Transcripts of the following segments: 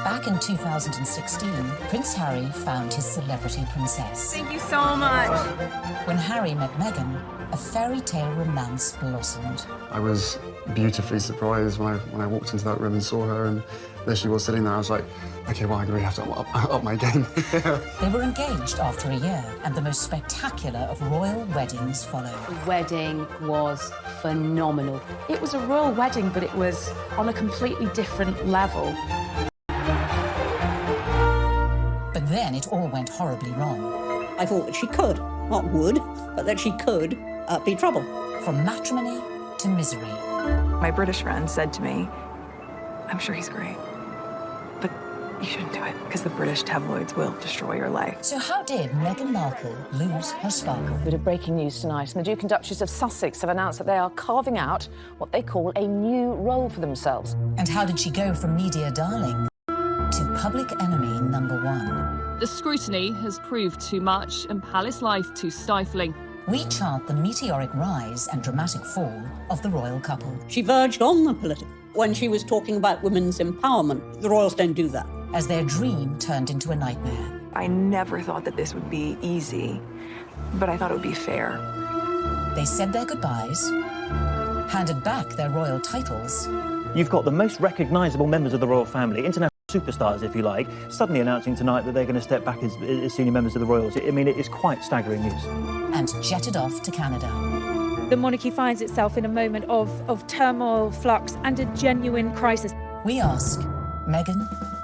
Back in 2016, Prince Harry found his celebrity princess. Thank you so much. When Harry met Meghan, a fairy tale romance blossomed. I was beautifully surprised when I walked into that room and saw her, and there she was sitting there. I was like, okay, well, I really have to up my game. They were engaged after a year, and the most spectacular of royal weddings followed. The wedding was phenomenal. It was a royal wedding, but it was on a completely different level. But then it all went horribly wrong. I thought that she could, not would, but that she could be trouble. From matrimony to misery. My British friend said to me, I'm sure he's great, but you shouldn't do it because the British tabloids will destroy your life. So how did Meghan Markle lose her sparkle? Bit of breaking news tonight. The Duke and Duchess of Sussex have announced that they are carving out what they call a new role for themselves. And how did she go from media darling to public enemy #1? The scrutiny has proved too much and palace life too stifling. We chart the meteoric rise and dramatic fall of the royal couple. She verged on the political when she was talking about women's empowerment. The royals don't do that. As their dream turned into a nightmare. I never thought that this would be easy, but I thought it would be fair. They said their goodbyes, handed back their royal titles. You've got the most recognisable members of the royal family, international superstars, if you like, suddenly announcing tonight that they're going to step back as senior members of the royals. I mean, it is quite staggering news. And jetted off to Canada. The monarchy finds itself in a moment of turmoil, flux, and a genuine crisis. We ask, Meghan,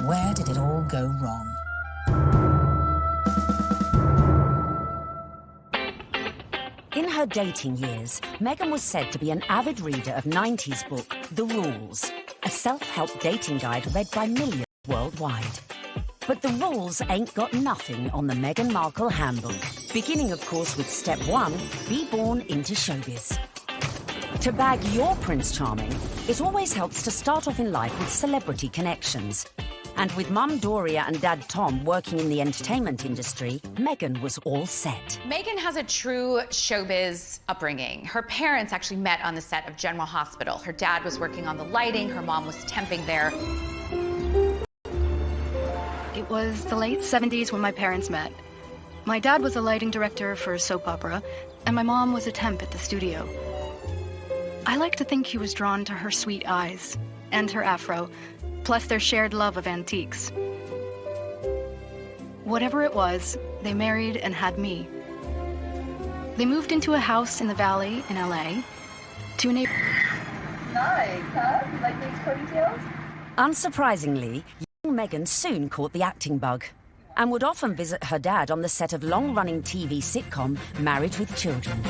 where did it all go wrong? In her dating years, Meghan was said to be an avid reader of 90s book, The Rules, a self-help dating guide read by millions worldwide. But the rules ain't got nothing on the Meghan Markle handbook. Beginning, of course, with step 1, be born into showbiz. To bag your Prince Charming, it always helps to start off in life with celebrity connections. And with Mum Doria and Dad Tom working in the entertainment industry, Meghan was all set. Meghan has a true showbiz upbringing. Her parents actually met on the set of General Hospital. Her dad was working on the lighting, her mom was temping there. It was the late 70s when my parents met. My dad was a lighting director for a soap opera, and my mom was a temp at the studio. I like to think he was drawn to her sweet eyes and her afro, plus their shared love of antiques. Whatever it was, they married and had me. They moved into a house in the Valley in LA to a neighbor. Nice, huh? You like these ponytails? Unsurprisingly, young Meghan soon caught the acting bug and would often visit her dad on the set of long-running TV sitcom Married with Children.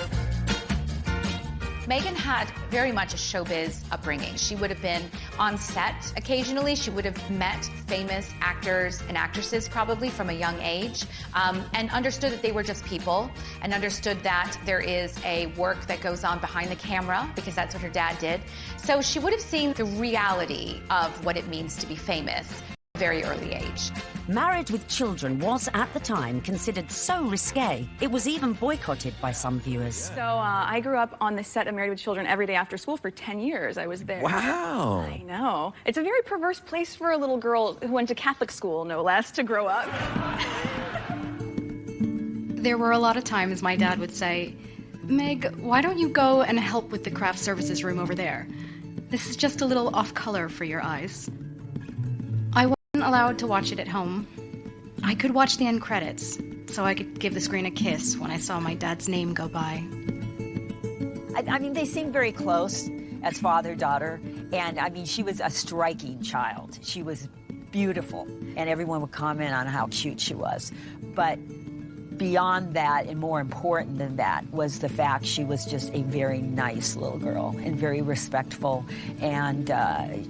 Meghan had very much a showbiz upbringing. She would have been on set occasionally. She would have met famous actors and actresses probably from a young age, and understood that they were just people, and understood that there is a work that goes on behind the camera, because that's what her dad did. So she would have seen the reality of what it means to be famous at a very early age. Married with Children was, at the time, considered so risque, it was even boycotted by some viewers. So I grew up on the set of Married with Children every day after school for 10 years. I was there. Wow. I know. It's a very perverse place for a little girl who went to Catholic school, no less, to grow up. There were a lot of times my dad would say, Meg, why don't you go and help with the craft services room over there? This is just a little off-color for your eyes. I wasn't allowed to watch it at home. I could watch the end credits, so I could give the screen a kiss when I saw my dad's name go by. I mean, they seem very close as father-daughter, and I mean, she was a striking child. She was beautiful, and everyone would comment on how cute she was. But beyond that, and more important than that, was the fact she was just a very nice little girl and very respectful, and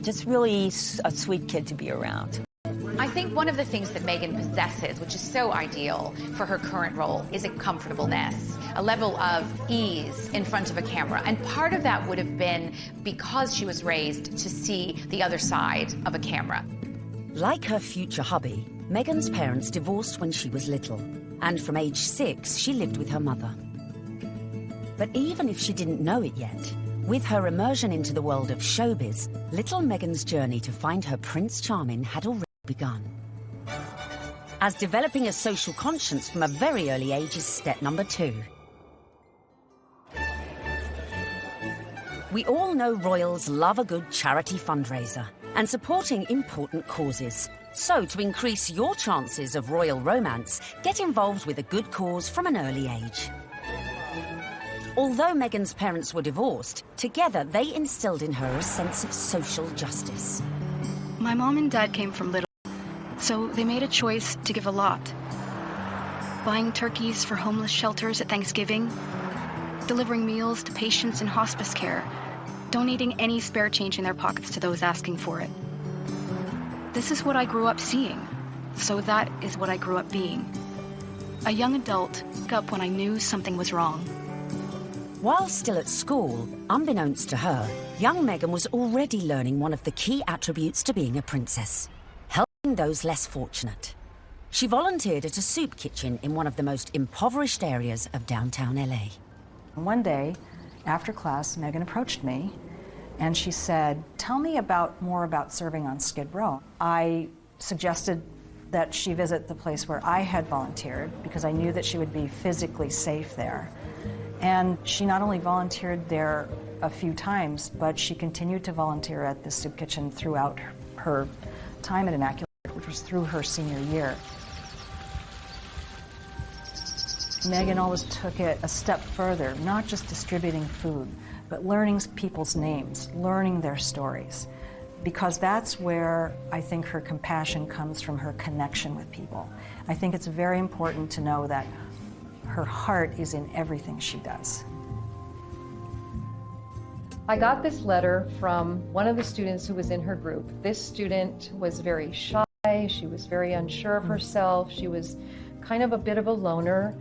just really a sweet kid to be around. I think one of the things that Meghan possesses, which is so ideal for her current role, is a comfortableness, a level of ease in front of a camera. And part of that would have been because she was raised to see the other side of a camera. Like her future hubby, Meghan's parents divorced when she was little, and from age 6, she lived with her mother. But even if she didn't know it yet, with her immersion into the world of showbiz, little Meghan's journey to find her Prince Charming had already begun. As developing a social conscience from a very early age is step number 2. We all know royals love a good charity fundraiser and supporting important causes. So, to increase your chances of royal romance, get involved with a good cause from an early age. Although Meghan's parents were divorced, together they instilled in her a sense of social justice. My mom and dad came from Little, so they made a choice to give a lot. Buying turkeys for homeless shelters at Thanksgiving, delivering meals to patients in hospice care, donating any spare change in their pockets to those asking for it. This is what I grew up seeing, so that is what I grew up being. A young adult woke up when I knew something was wrong. While still at school, unbeknownst to her, young Meghan was already learning one of the key attributes to being a princess: helping those less fortunate. She volunteered at a soup kitchen in one of the most impoverished areas of downtown LA. One day, after class, Meghan approached me and she said, "Tell me more about serving on Skid Row." I suggested that she visit the place where I had volunteered because I knew that she would be physically safe there. And she not only volunteered there a few times, but she continued to volunteer at the soup kitchen throughout her time at Immaculate, which was through her senior year. Meghan always took it a step further, not just distributing food, but learning people's names, learning their stories, because that's where I think her compassion comes from, her connection with people. I think it's very important to know that her heart is in everything she does. I got this letter from one of the students who was in her group. This student was very shy, she was very unsure of herself, she was kind of a bit of a loner.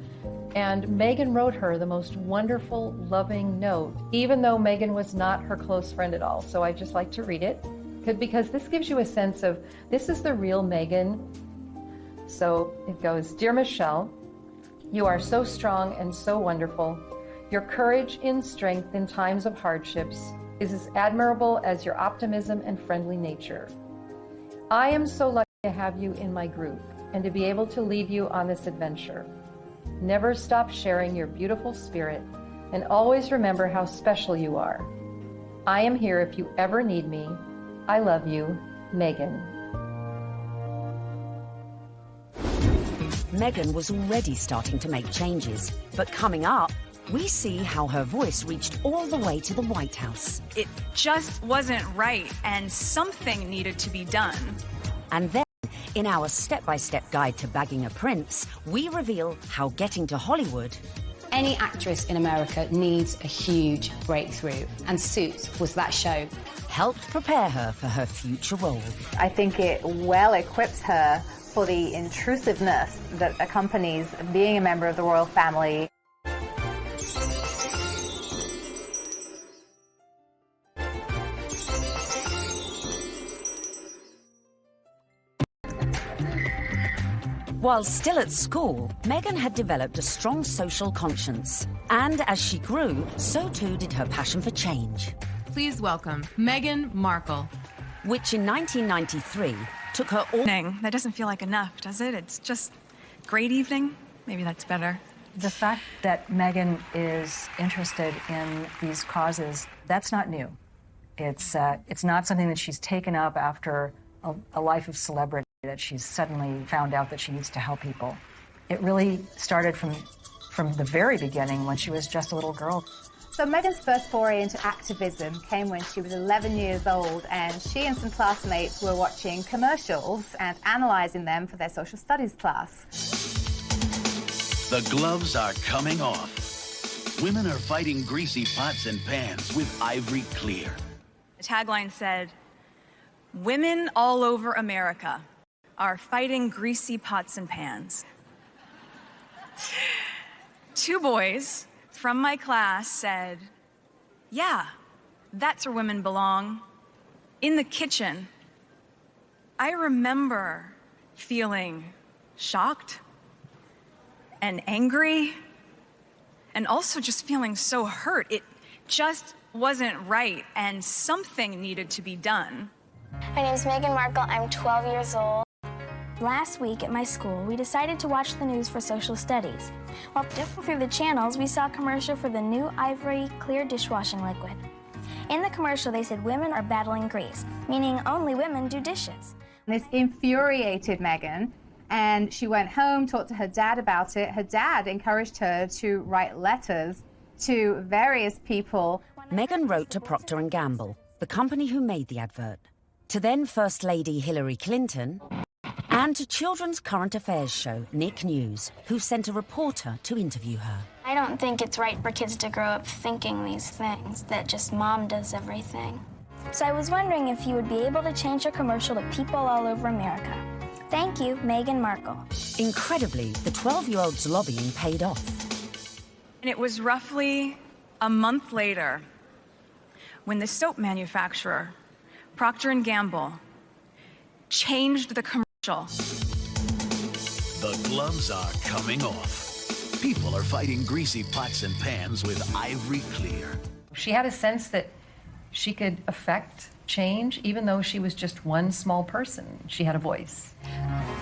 And Meghan wrote her the most wonderful, loving note, even though Meghan was not her close friend at all. So I'd just like to read it, because this gives you a sense of, this is the real Meghan. So it goes, "Dear Michelle, you are so strong and so wonderful. Your courage in strength in times of hardships is as admirable as your optimism and friendly nature. I am so lucky to have you in my group and to be able to lead you on this adventure. Never stop sharing your beautiful spirit and always remember how special you are. I am here if you ever need me. I love you, Meghan." Meghan was already starting to make changes, but coming up, we see how her voice reached all the way to the White House. It just wasn't right, and something needed to be done. And then, in our step-by-step guide to bagging a prince, we reveal how getting to Hollywood... Any actress in America needs a huge breakthrough, and Suits was that show. ...helped prepare her for her future role. I think it well equips her for the intrusiveness that accompanies being a member of the royal family. While still at school, Meghan had developed a strong social conscience. And as she grew, so too did her passion for change. Please welcome Meghan Markle. Which in 1993 took her all... That doesn't feel like enough, does it? It's just great evening. Maybe that's better. The fact that Meghan is interested in these causes, that's not new. It's not something that she's taken up after a life of celebrity, that she's suddenly found out that she needs to help people. It really started from the very beginning, when she was just a little girl. So Meghan's first foray into activism came when she was 11 years old, and she and some classmates were watching commercials and analysing them for their social studies class. The gloves are coming off. Women are fighting greasy pots and pans with Ivory Clear. The tagline said, "Women all over America are fighting greasy pots and pans." 2 boys from my class said, "Yeah, that's where women belong, in the kitchen." I remember feeling shocked and angry, and also just feeling so hurt. It just wasn't right, and something needed to be done. My name's Meghan Markle. I'm 12 years old. Last week at my school, we decided to watch the news for social studies. While flipping through the channels, we saw a commercial for the new Ivory Clear dishwashing liquid. In the commercial, they said women are battling grease, meaning only women do dishes. This infuriated Meghan, and she went home, talked to her dad about it. Her dad encouraged her to write letters to various people. Meghan wrote to Procter & Gamble, the company who made the advert, to then First Lady Hillary Clinton, and to children's current affairs show Nick News, who sent a reporter to interview her. I don't think it's right for kids to grow up thinking these things, that just mom does everything. So I was wondering if you would be able to change your commercial to people all over America. Thank you, Meghan Markle. Incredibly, the 12-year-old's lobbying paid off. And it was roughly a month later when the soap manufacturer, Procter & Gamble, changed the commercial. The gloves are coming off. People are fighting greasy pots and pans with Ivory Clear. She had a sense that she could affect change, even though she was just one small person. She had a voice.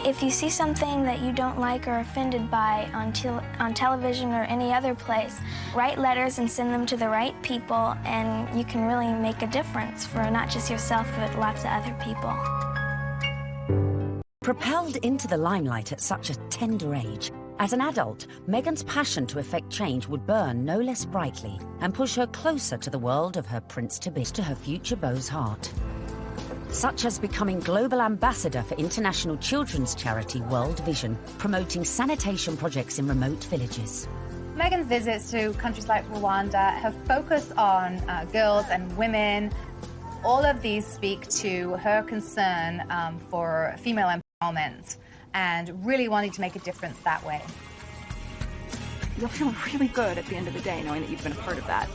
If you see something that you don't like or are offended by on television or any other place, write letters and send them to the right people, and you can really make a difference for not just yourself, but lots of other people. Propelled into the limelight at such a tender age, as an adult, Meghan's passion to effect change would burn no less brightly and push her closer to the world of her prince-to-be, to her future beau's heart. Such as becoming global ambassador for international children's charity World Vision, promoting sanitation projects in remote villages. Meghan's visits to countries like Rwanda have focused on girls and women. All of these speak to her concern for female empowerment and really wanting to make a difference that way. You'll feel really good at the end of the day knowing that you've been a part of that.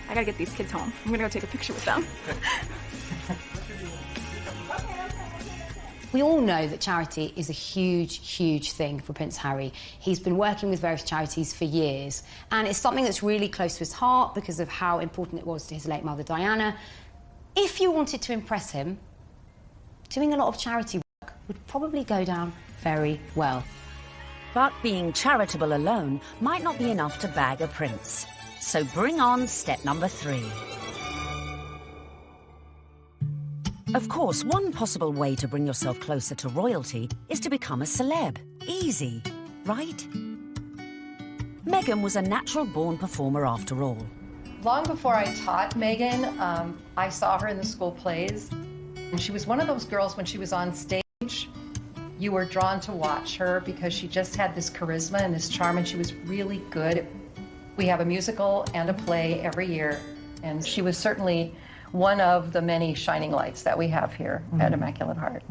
I gotta get these kids home. I'm gonna go take a picture with them. We all know that charity is a huge, huge thing for Prince Harry. He's been working with various charities for years, and it's something that's really close to his heart because of how important it was to his late mother, Diana. If you wanted to impress him, doing a lot of charity work would probably go down very well. But being charitable alone might not be enough to bag a prince. So bring on step number 3. Of course, one possible way to bring yourself closer to royalty is to become a celeb. Easy, right? Meghan was a natural-born performer after all. Long before I taught Meghan, I saw her in the school plays. And she was one of those girls, when she was on stage, you were drawn to watch her because she just had this charisma and this charm, and she was really good. We have a musical and a play every year, and she was certainly one of the many shining lights that we have here at Immaculate Heart.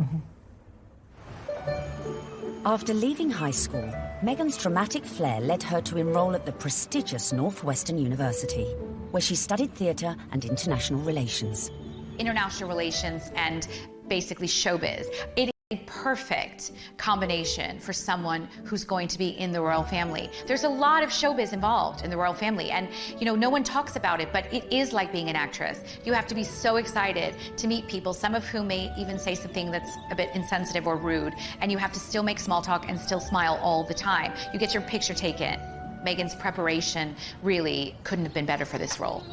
After leaving high school, Meghan's dramatic flair led her to enroll at the prestigious Northwestern University, where she studied theatre and international relations. International relations and basically showbiz. It is a perfect combination for someone who's going to be in the royal family. There's a lot of showbiz involved in the royal family, and you know, no one talks about it, but it is like being an actress. You have to be so excited to meet people, some of whom may even say something that's a bit insensitive or rude, and you have to still make small talk and still smile all the time. You get your picture taken. Meghan's preparation really couldn't have been better for this role.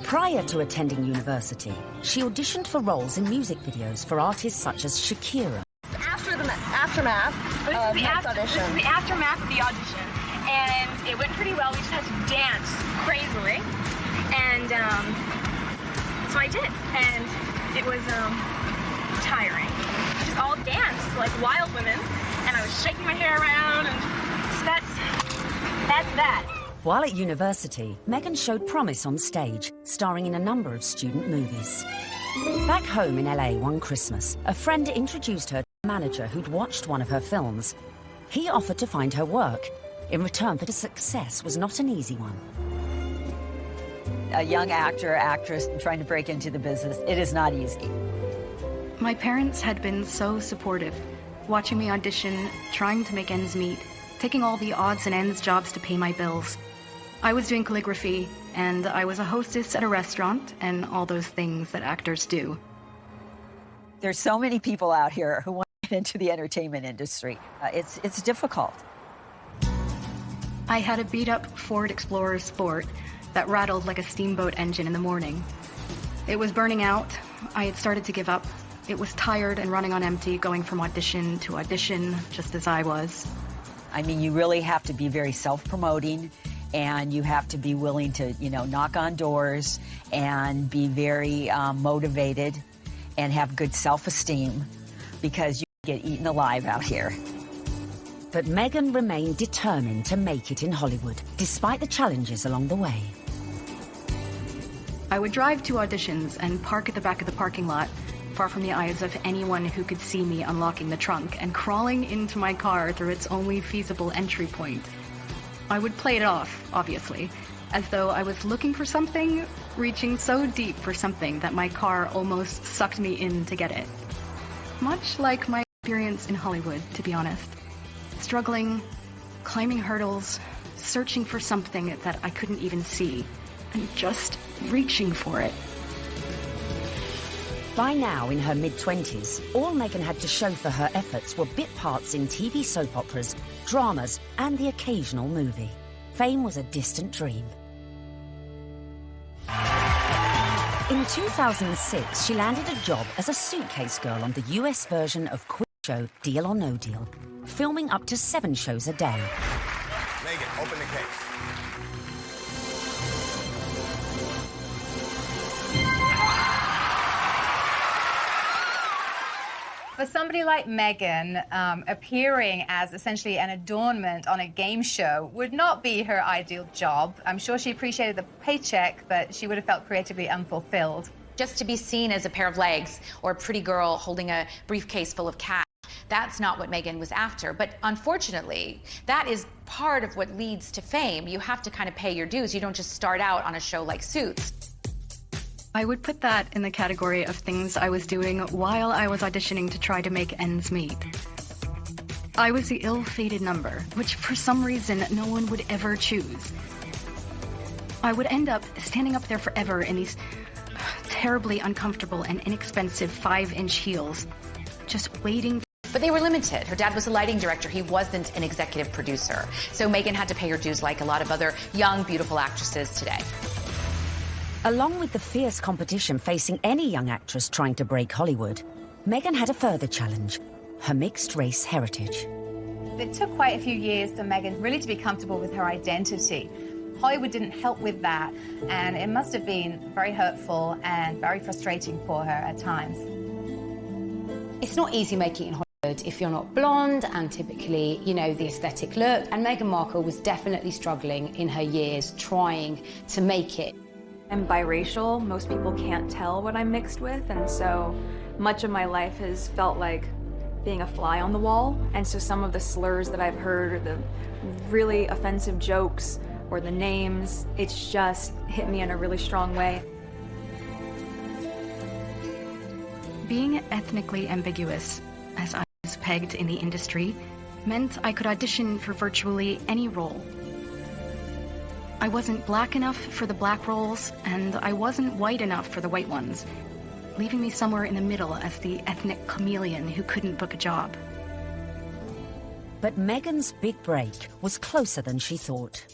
Prior to attending university, she auditioned for roles in music videos for artists such as Shakira. After the aftermath of the audition. This is the aftermath of the audition, and it went pretty well. We just had to dance crazily, and so I did, and it was tiring. We just all danced like wild women, and I was shaking my hair around, and so that's that. While at university, Meghan showed promise on stage, starring in a number of student movies. Back home in LA one Christmas, a friend introduced her to a manager who'd watched one of her films. He offered to find her work. In return for the success was not an easy one. A young actor, actress trying to break into the business, it is not easy. My parents had been so supportive, watching me audition, trying to make ends meet, taking all the odds and ends jobs to pay my bills. I was doing calligraphy, and I was a hostess at a restaurant, and all those things that actors do. There's so many people out here who want get into the entertainment industry. It's difficult. I had a beat-up Ford Explorer Sport that rattled like a steamboat engine in the morning. It was burning out. I had started to give up. It was tired and running on empty, going from audition to audition, just as I was. I mean, you really have to be very self-promoting, and you have to be willing to, knock on doors and be very motivated and have good self-esteem, because you get eaten alive out here. But Meghan remained determined to make it in Hollywood, despite the challenges along the way. I would drive to auditions and park at the back of the parking lot, far from the eyes of anyone who could see me unlocking the trunk and crawling into my car through its only feasible entry point. I would play it off, obviously, as though I was looking for something, reaching so deep for something that my car almost sucked me in to get it. Much like my experience in Hollywood, to be honest. Struggling, climbing hurdles, searching for something that I couldn't even see, and just reaching for it. By now, in her mid-20s, all Meghan had to show for her efforts were bit parts in TV soap operas, dramas, and the occasional movie. Fame was a distant dream. In 2006, she landed a job as a suitcase girl on the US version of quiz show Deal or No Deal, filming up to 7 shows a day. Meghan, open the case. For somebody like Meghan, appearing as essentially an adornment on a game show would not be her ideal job. I'm sure she appreciated the paycheck, but she would have felt creatively unfulfilled. Just to be seen as a pair of legs or a pretty girl holding a briefcase full of cash, that's not what Meghan was after. But unfortunately, that is part of what leads to fame. You have to kind of pay your dues. You don't just start out on a show like Suits. I would put that in the category of things I was doing while I was auditioning to try to make ends meet. I was the ill-fated number, which for some reason no one would ever choose. I would end up standing up there forever in these terribly uncomfortable and inexpensive 5-inch heels, just waiting. But they were limited. Her dad was a lighting director. He wasn't an executive producer. So Meghan had to pay her dues like a lot of other young, beautiful actresses today. Along with the fierce competition facing any young actress trying to break Hollywood, Meghan had a further challenge: her mixed-race heritage. It took quite a few years for Meghan really to be comfortable with her identity. Hollywood didn't help with that, and it must have been very hurtful and very frustrating for her at times. It's not easy making it in Hollywood if you're not blonde and typically, the aesthetic look. And Meghan Markle was definitely struggling in her years trying to make it. I'm biracial. Most people can't tell what I'm mixed with, and so much of my life has felt like being a fly on the wall. And so some of the slurs that I've heard, or the really offensive jokes, or the names, it's just hit me in a really strong way. Being ethnically ambiguous, as I was pegged in the industry, meant I could audition for virtually any role. I wasn't black enough for the black roles, and I wasn't white enough for the white ones, leaving me somewhere in the middle as the ethnic chameleon who couldn't book a job. But Meghan's big break was closer than she thought.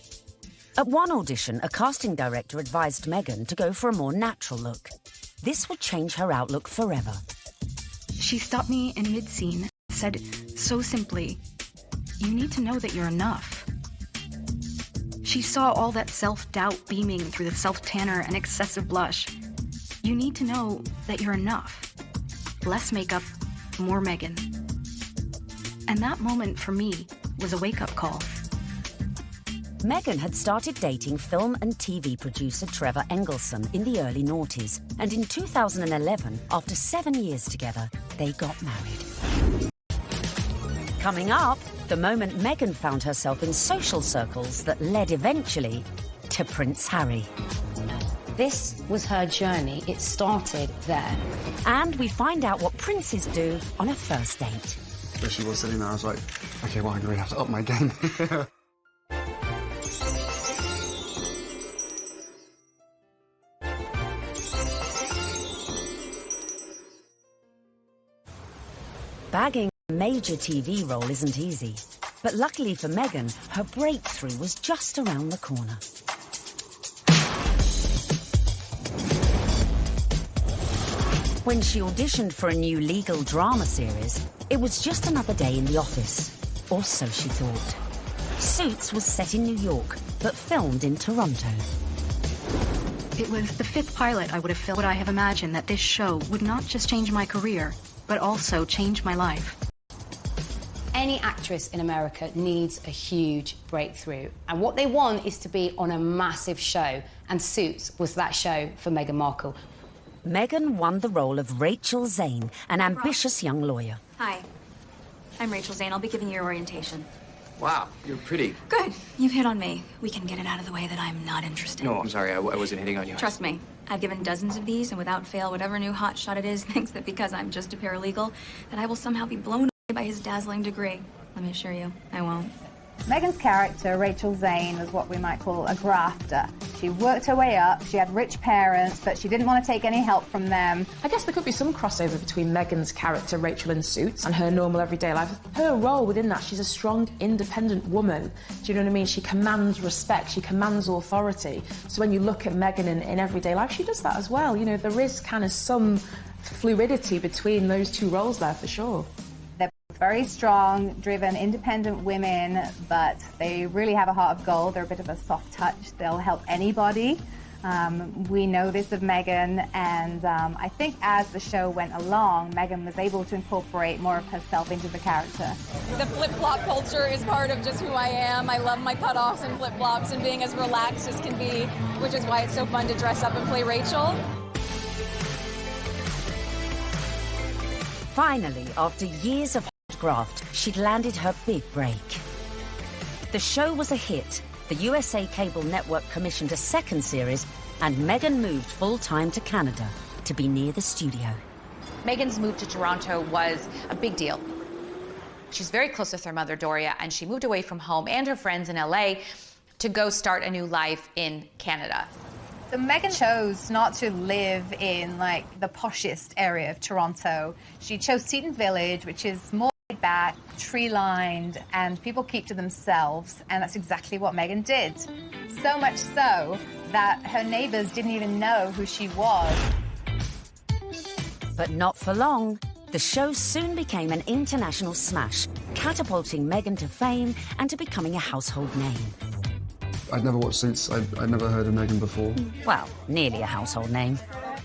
At one audition, a casting director advised Meghan to go for a more natural look. This would change her outlook forever. She stopped me in mid-scene and said so simply, "You need to know that you're enough." She saw all that self-doubt beaming through the self-tanner and excessive blush. You need to know that you're enough. Less makeup, more Meghan. And that moment for me was a wake-up call. Meghan had started dating film and TV producer Trevor Engelson in the early noughties, and in 2011, after 7 years together, they got married. Coming up, the moment Meghan found herself in social circles that led eventually to Prince Harry. This was her journey. It started there. And we find out what princes do on a first date. As she was sitting there, I was like, okay, well, I'm going to have to up my game. Bagging A major TV role isn't easy. But luckily for Meghan, her breakthrough was just around the corner. When she auditioned for a new legal drama series, it was just another day in the office. Or so she thought. Suits was set in New York, but filmed in Toronto. It was the 5th pilot I would have filmed. Would I have imagined that this show would not just change my career, but also change my life? Any actress in America needs a huge breakthrough. And what they want is to be on a massive show. And Suits was that show for Meghan Markle. Meghan won the role of Rachel Zane, an ambitious young lawyer. Hi, I'm Rachel Zane. I'll be giving you your orientation. Wow, you're pretty. Good. You've hit on me. We can get it out of the way that I'm not interested. No, I'm sorry. I wasn't hitting on you. Trust me. I've given dozens of these, and without fail, whatever new hotshot it is thinks that because I'm just a paralegal, that I will somehow be blown away by his dazzling degree. Let me assure you, I won't. Meghan's character, Rachel Zane, was what we might call a grafter. She worked her way up, she had rich parents, but she didn't want to take any help from them. I guess there could be some crossover between Meghan's character, Rachel in Suits, and her normal everyday life. Her role within that, she's a strong, independent woman. Do you know what I mean? She commands respect, she commands authority. So when you look at Meghan in everyday life, she does that as well. You know, there is kind of some fluidity between those two roles there, for sure. Very strong, driven, independent women, but they really have a heart of gold. They're a bit of a soft touch. They'll help anybody. We know this of Meghan, and I think as the show went along, Meghan was able to incorporate more of herself into the character. The flip-flop culture is part of just who I am. I love my cutoffs and flip-flops and being as relaxed as can be, which is why it's so fun to dress up and play Rachel. Finally, after years of graft, she'd landed her big break. The show was a hit. The USA Cable Network commissioned a second series, and Meghan moved full-time to Canada to be near the studio. Meghan's move to Toronto was a big deal. She's very close with her mother, Doria, and she moved away from home and her friends in LA to go start a new life in Canada. So Meghan chose not to live in, like, the poshest area of Toronto. She chose Seton Village, which is more back, tree-lined, and people keep to themselves, and that's exactly what Meghan did. So much so that her neighbors didn't even know who she was. But not for long. The show soon became an international smash, catapulting Meghan to fame and to becoming a household name. I'd never watched Suits. I'd never heard of Meghan before. Well, nearly a household name.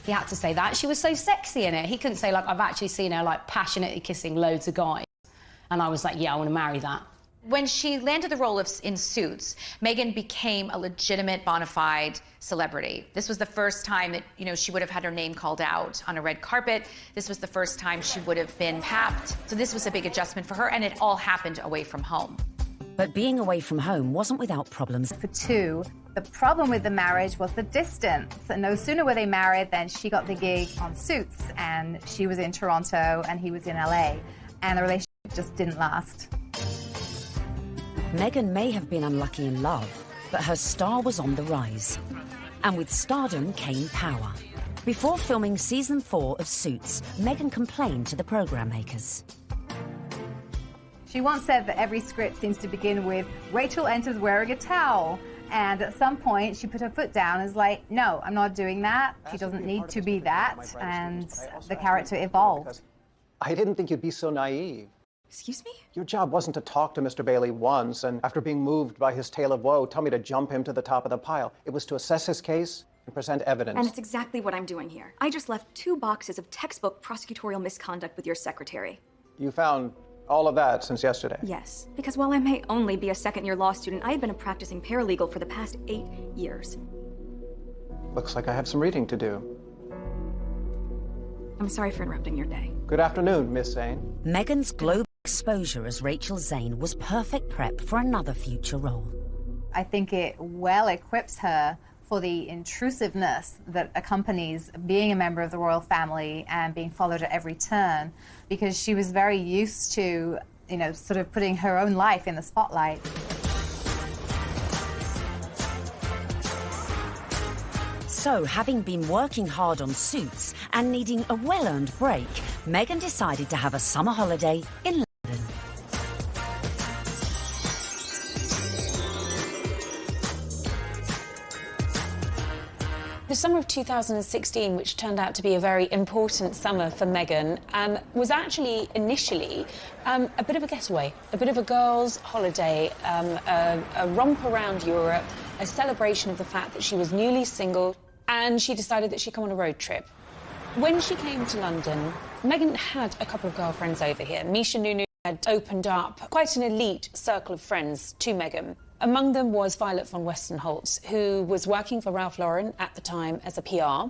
He had to say that. She was so sexy in it. He couldn't say, like, I've actually seen her, like, passionately kissing loads of guys. And I was like, yeah, I want to marry that. When she landed the role in Suits, Meghan became a legitimate, bona fide celebrity. This was the first time that, you know, she would have had her name called out on a red carpet. This was the first time she would have been papped. So this was a big adjustment for her, and it all happened away from home. But being away from home wasn't without problems. For two, the problem with the marriage was the distance. And no sooner were they married than she got the gig on Suits, and she was in Toronto and he was in LA. And the relationship just didn't last. Meghan may have been unlucky in love, but her star was on the rise. And with stardom came power. Before filming season 4 of Suits, Meghan complained to the program makers. She once said that every script seems to begin with, Rachel enters wearing a towel. And at some point, she put her foot down and was like, no, I'm not doing that. She doesn't need to be that. And the character evolved. I didn't think you'd be so naive. Excuse me? Your job wasn't to talk to Mr. Bailey once, and after being moved by his tale of woe, tell me to jump him to the top of the pile. It was to assess his case and present evidence. And it's exactly what I'm doing here. I just left 2 boxes of textbook prosecutorial misconduct with your secretary. You found all of that since yesterday? Yes, because while I may only be a second-year law student, I had been a practicing paralegal for the past 8 years. Looks like I have some reading to do. I'm sorry for interrupting your day. Good afternoon, Miss Zane. Meghan's global exposure as Rachel Zane was perfect prep for another future role. I think it well equips her for the intrusiveness that accompanies being a member of the royal family and being followed at every turn, because she was very used to, you know, sort of putting her own life in the spotlight. So, having been working hard on Suits and needing a well-earned break, Meghan decided to have a summer holiday in The summer of 2016, which turned out to be a very important summer for Meghan, was actually initially a bit of a getaway, a bit of a girls' holiday, a romp around Europe, a celebration of the fact that she was newly single, and she decided that she'd come on a road trip. When she came to London, Meghan had a couple of girlfriends over here. Misha Nunu had opened up quite an elite circle of friends to Meghan. Among them was Violet von Westenholz, who was working for Ralph Lauren at the time as a PR,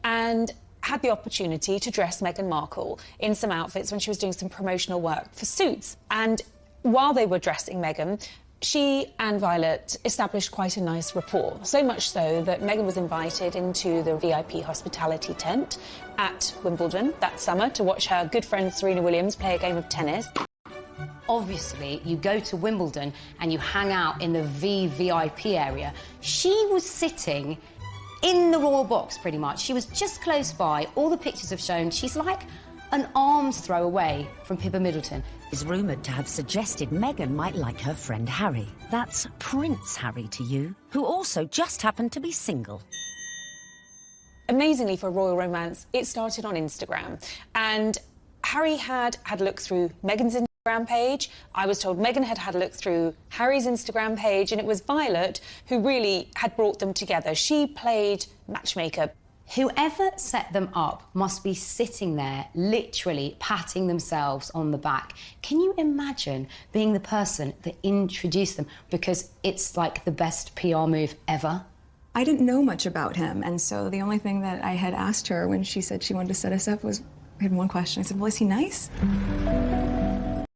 and had the opportunity to dress Meghan Markle in some outfits when she was doing some promotional work for Suits. And while they were dressing Meghan, she and Violet established quite a nice rapport, so much so that Meghan was invited into the VIP hospitality tent at Wimbledon that summer to watch her good friend Serena Williams play a game of tennis. Obviously, you go to Wimbledon and you hang out in the VIP area. She was sitting in the royal box, pretty much. She was just close by. All the pictures have shown she's like an arm's throw away from Pippa Middleton. Is rumoured to have suggested Meghan might like her friend Harry. That's Prince Harry to you, who also just happened to be single. Amazingly, for a royal romance, it started on Instagram. And Harry had a look through Meghan's Instagram page. I was told Meghan had a look through Harry's Instagram page, and it was Violet who really had brought them together. She played matchmaker. Whoever set them up must be sitting there, literally patting themselves on the back. Can you imagine being the person that introduced them? Because it's like the best PR move ever. I didn't know much about him, and so the only thing that I had asked her when she said she wanted to set us up was, I had one question. I said, well, is he nice?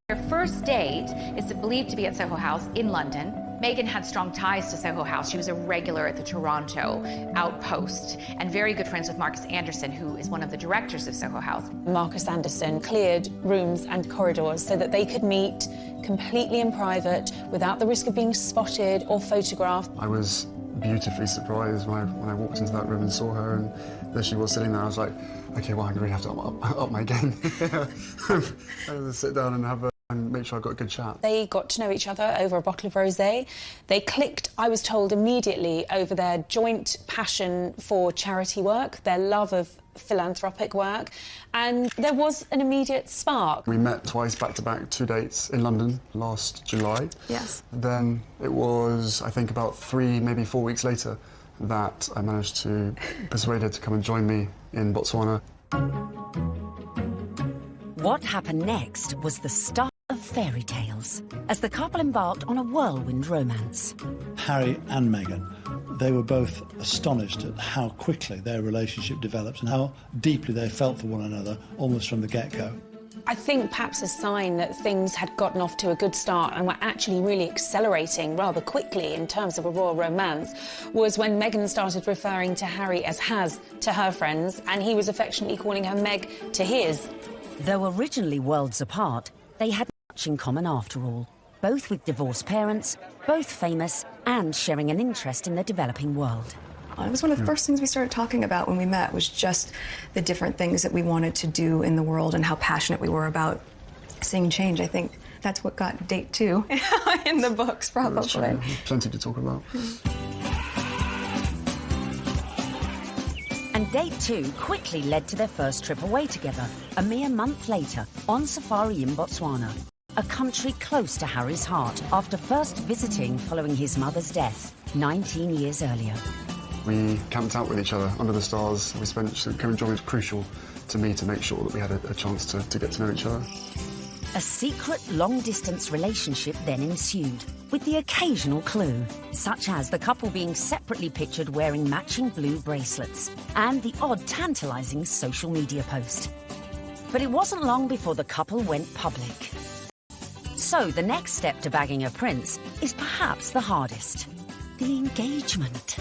Their first date is believed to be at Soho House in London. Meghan had strong ties to Soho House. She was a regular at the Toronto outpost and very good friends with Marcus Anderson, who is one of the directors of Soho House. Marcus Anderson cleared rooms and corridors so that they could meet completely in private without the risk of being spotted or photographed. I was beautifully surprised when I walked into that room and saw her, and there she was sitting there. I was like, okay, well, I'm going to have to up my game. I had to sit down and make sure I got a good chat. They got to know each other over a bottle of rosé. They clicked, I was told, immediately over their joint passion for charity work, their love of philanthropic work, and there was an immediate spark. We met twice back-to-back, 2 dates in London last July. Yes. Then it was, I think, about 3, maybe 4 weeks later that I managed to persuade her to come and join me in Botswana. What happened next was the start of fairy tales, as the couple embarked on a whirlwind romance. Harry and Meghan, they were both astonished at how quickly their relationship developed and how deeply they felt for one another, almost from the get-go. I think perhaps a sign that things had gotten off to a good start and were actually really accelerating rather quickly in terms of a royal romance was when Meghan started referring to Harry as Has to her friends, and he was affectionately calling her Meg to his. Though originally worlds apart, they had much in common after all, both with divorced parents, both famous, and sharing an interest in the developing world. It was one of the first things we started talking about when we met, was just the different things that we wanted to do in the world and how passionate we were about seeing change. I think that's what got date 2 in the books, probably. Plenty to talk about. And date 2 quickly led to their first trip away together, a mere month later, on safari in Botswana, a country close to Harry's heart after first visiting following his mother's death 19 years earlier. We camped out with each other under the stars. We spent, coming joining was crucial to me to make sure that we had a chance to get to know each other. A secret long-distance relationship then ensued, with the occasional clue, such as the couple being separately pictured wearing matching blue bracelets, and the odd tantalising social media post. But it wasn't long before the couple went public. So the next step to bagging a prince is perhaps the hardest: the engagement.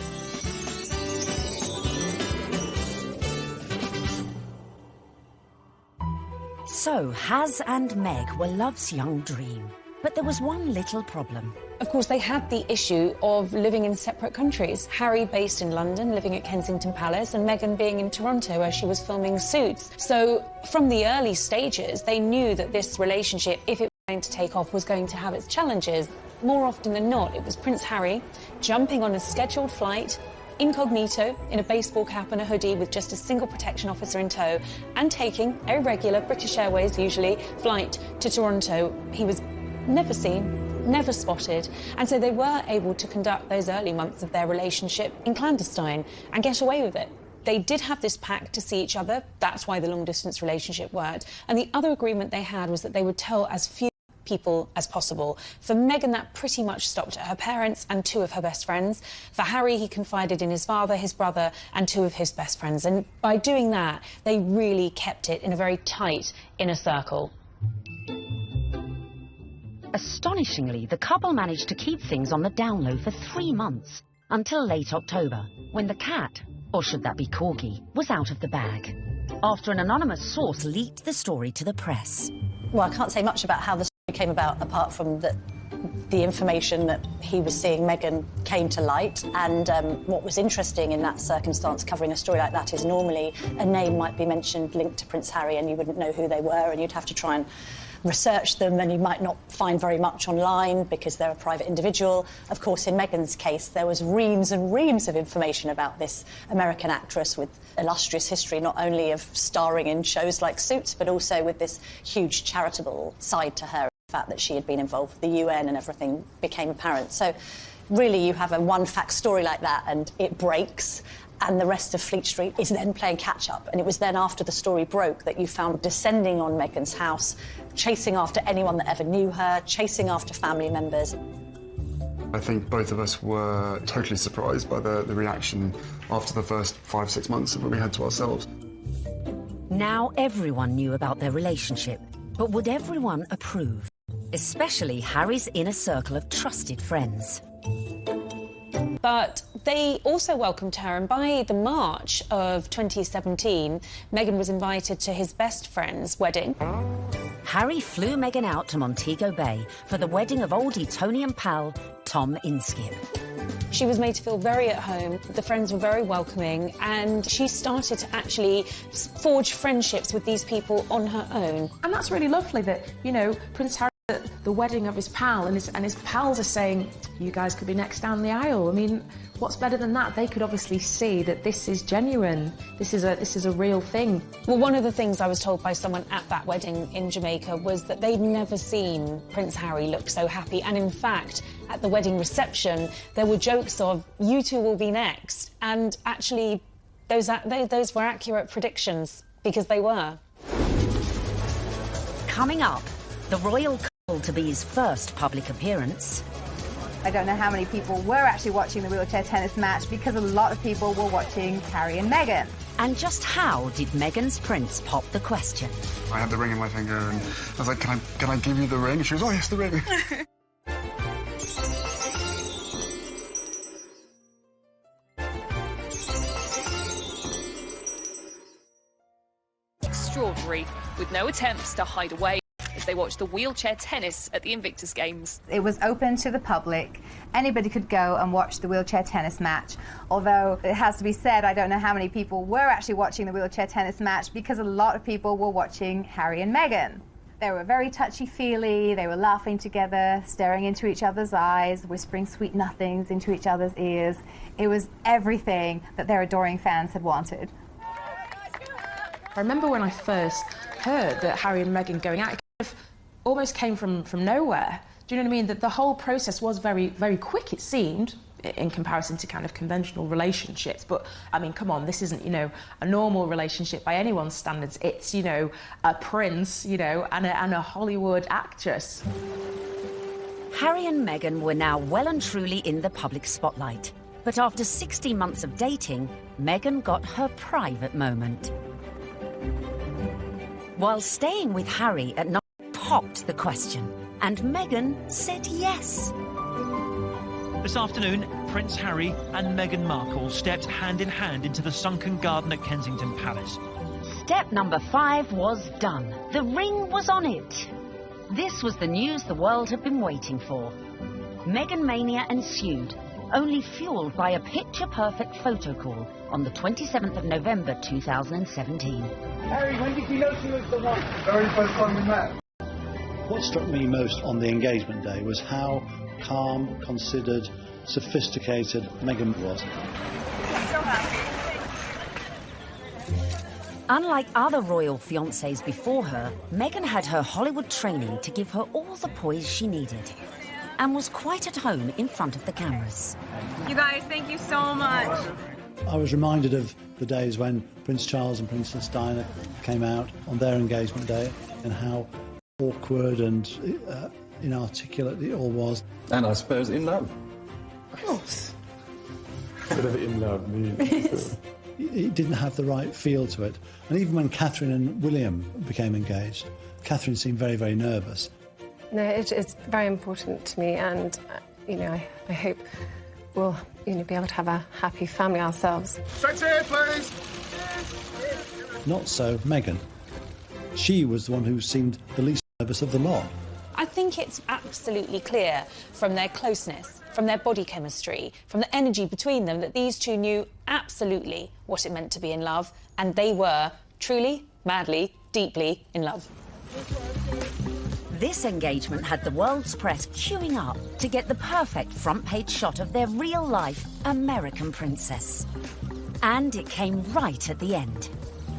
So, Has and Meg were love's young dream. But there was one little problem. Of course, they had the issue of living in separate countries. Harry based in London, living at Kensington Palace, and Meghan being in Toronto, where she was filming Suits. So, from the early stages, they knew that this relationship, if it was going to take off, was going to have its challenges. More often than not, it was Prince Harry jumping on a scheduled flight incognito in a baseball cap and a hoodie with just a single protection officer in tow and taking a regular British Airways, usually, flight to Toronto. He was never seen, never spotted, and so they were able to conduct those early months of their relationship in clandestine and get away with it. They did have this pact to see each other. That's why the long-distance relationship worked. And the other agreement they had was that they would tell as few people as possible. For Meghan, that pretty much stopped at her parents and 2 of her best friends. For Harry, he confided in his father, his brother, and 2 of his best friends. And by doing that, they really kept it in a very tight inner circle. Astonishingly, the couple managed to keep things on the down low for 3 months, until late October, when the cat, or should that be corgi, was out of the bag, after an anonymous source leaked the story to the press. Well, I can't say much about how the story came about, apart from the information that he was seeing Meghan came to light. And what was interesting in that circumstance, covering a story like that, is normally a name might be mentioned linked to Prince Harry and you wouldn't know who they were, and you'd have to try and research them, and you might not find very much online because they're a private individual. Of course, in Meghan's case, there was reams and reams of information about this American actress with illustrious history, not only of starring in shows like Suits, but also with this huge charitable side to her. The fact that she had been involved with the UN and everything became apparent. So really, you have a one-fact story like that and it breaks, and the rest of Fleet Street is then playing catch-up. And it was then after the story broke that you found descending on Meghan's house, chasing after anyone that ever knew her, chasing after family members. I think both of us were totally surprised by the reaction after the first 5-6 months that we had to ourselves. Now everyone knew about their relationship, but would everyone approve? Especially Harry's inner circle of trusted friends. But they also welcomed her, and by the March of 2017, Meghan was invited to his best friend's wedding. Harry flew Meghan out to Montego Bay for the wedding of old Etonian pal Tom Inskip. She was made to feel very at home, the friends were very welcoming, and she started to actually forge friendships with these people on her own. And that's really lovely that, you know, Prince Harry at the wedding of his pal, and his pals are saying, you guys could be next down the aisle. I mean, what's better than that? They could obviously see that this is genuine. This is a real thing. Well, one of the things I was told by someone at that wedding in Jamaica was that they'd never seen Prince Harry look so happy. And in fact, at the wedding reception, there were jokes of, you two will be next. And actually, those were accurate predictions, because they were. Coming up, the royal couple to be his first public appearance. I don't know how many people were actually watching the wheelchair tennis match, because a lot of people were watching Harry and Meghan. And just how did Meghan's prince pop the question? I had the ring in my finger and I was like, can I give you the ring? She was, oh yes, the ring. Extraordinary, with no attempts to hide away as they watched the wheelchair tennis at the Invictus Games. It was open to the public. Anybody could go and watch the wheelchair tennis match. Although it has to be said, I don't know how many people were actually watching the wheelchair tennis match, because a lot of people were watching Harry and Meghan. They were very touchy-feely, they were laughing together, staring into each other's eyes, whispering sweet nothings into each other's ears. It was everything that their adoring fans had wanted. I remember when I first heard that Harry and Meghan going out, it kind of almost came from nowhere. Do you know what I mean? That the whole process was very, very quick, it seemed, in comparison to kind of conventional relationships. But, I mean, come on, this isn't, you know, a normal relationship by anyone's standards. It's, you know, a prince, you know, and a Hollywood actress. Harry and Meghan were now well and truly in the public spotlight. But after 16 months of dating, Meghan got her private moment. While staying with Harry at night, popped the question, and Meghan said yes. This afternoon, Prince Harry and Meghan Markle stepped hand in hand into the sunken garden at Kensington Palace. Step number 5 was done. The ring was on it. This was the news the world had been waiting for. Meghan mania ensued, only fueled by a picture-perfect photo call on the 27th of November 2017. Harry, when did you know she was the one? Very first time we met. What struck me most on the engagement day was how calm, considered, sophisticated Meghan was. So happy. Unlike other royal fiancés before her, Meghan had her Hollywood training to give her all the poise she needed and was quite at home in front of the cameras. You guys, thank you so much. I was reminded of the days when Prince Charles and Princess Diana came out on their engagement day and how awkward and inarticulate it all was. And I suppose in love. Of course. Whatever in love means. It didn't have the right feel to it. And even when Catherine and William became engaged, Catherine seemed very, very nervous. No, it's very important to me, and, I hope we'll, be able to have a happy family ourselves. Straight here, please! Not so Meghan. She was the one who seemed the least nervous of the lot. I think it's absolutely clear from their closeness, from their body chemistry, from the energy between them, that these two knew absolutely what it meant to be in love, and they were truly, madly, deeply in love. This engagement had the world's press queuing up to get the perfect front-page shot of their real-life American princess. And it came right at the end.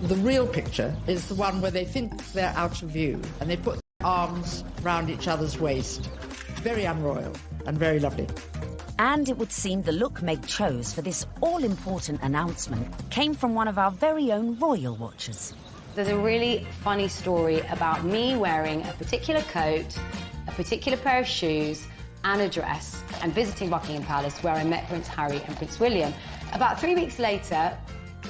The real picture is the one where they think they're out of view and they put their arms round each other's waist. Very unroyal and very lovely. And it would seem the look Meg chose for this all-important announcement came from one of our very own royal watchers. There's a really funny story about me wearing a particular coat, a particular pair of shoes and a dress and visiting Buckingham Palace, where I met Prince Harry and Prince William. About 3 weeks later,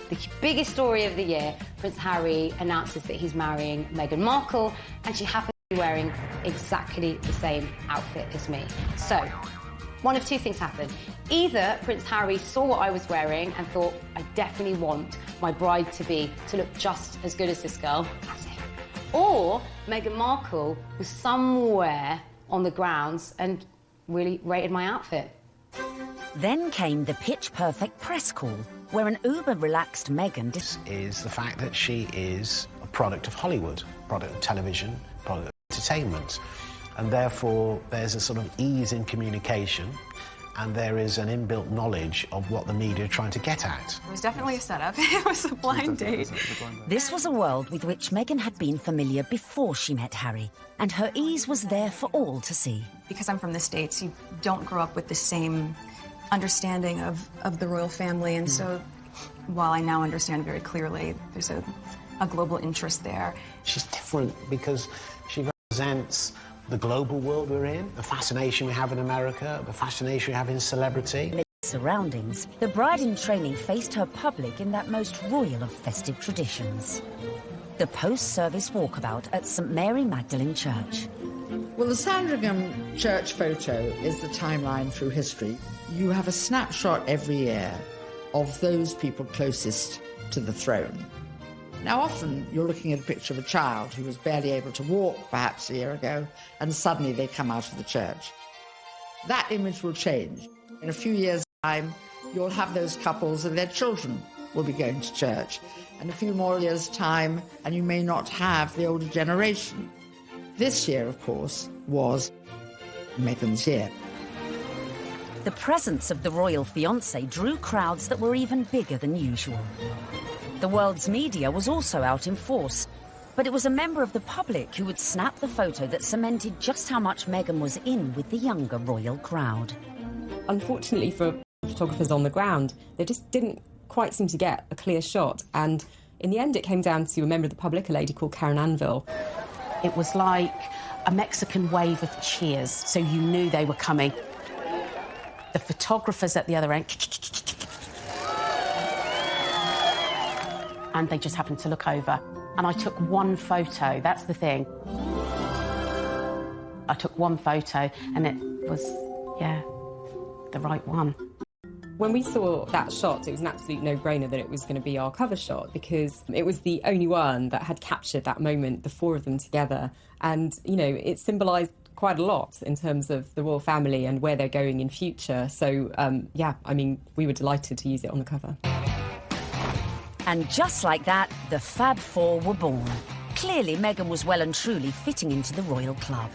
the biggest story of the year, Prince Harry announces that he's marrying Meghan Markle, and she happens to be wearing exactly the same outfit as me. So, one of two things happened. Either Prince Harry saw what I was wearing and thought, I definitely want my bride to look just as good as this girl, or Meghan Markle was somewhere on the grounds and really rated my outfit. Then came the pitch-perfect press call, where an uber-relaxed Meghan... is the fact that she is a product of Hollywood, product of television, product of entertainment. And therefore, there's a sort of ease in communication, and there is an inbuilt knowledge of what the media are trying to get at. It was definitely a setup. It was a blind date. This was a world with which Meghan had been familiar before she met Harry, and her ease was there for all to see. Because I'm from the States, you don't grow up with the same understanding of the royal family, and so while I now understand very clearly, there's a global interest there. She's different because she represents the global world we're in, the fascination we have in America, the fascination we have in celebrity. Surroundings, the bride in training faced her public in that most royal of festive traditions. The post-service walkabout at St Mary Magdalene Church. Well, the Sandringham Church photo is the timeline through history. You have a snapshot every year of those people closest to the throne. Now, often you're looking at a picture of a child who was barely able to walk perhaps a year ago, and suddenly they come out of the church. That image will change. In a few years' time, you'll have those couples and their children will be going to church. And a few more years' time, and you may not have the older generation. This year, of course, was Meghan's year. The presence of the royal fiancé drew crowds that were even bigger than usual. The world's media was also out in force, but it was a member of the public who would snap the photo that cemented just how much Meghan was in with the younger royal crowd. Unfortunately for photographers on the ground, they just didn't quite seem to get a clear shot, and in the end it came down to a member of the public, a lady called Karen Anvil. It was like a Mexican wave of cheers, so you knew they were coming. The photographers at the other end, and they just happened to look over. And I took one photo, that's the thing. I took one photo, and it was, yeah, the right one. When we saw that shot, it was an absolute no-brainer that it was going to be our cover shot, because it was the only one that had captured that moment, the four of them together. And, you know, it symbolised quite a lot in terms of the royal family and where they're going in future. So, yeah, I mean, we were delighted to use it on the cover. And just like that, the Fab Four were born. Clearly, Meghan was well and truly fitting into the royal club.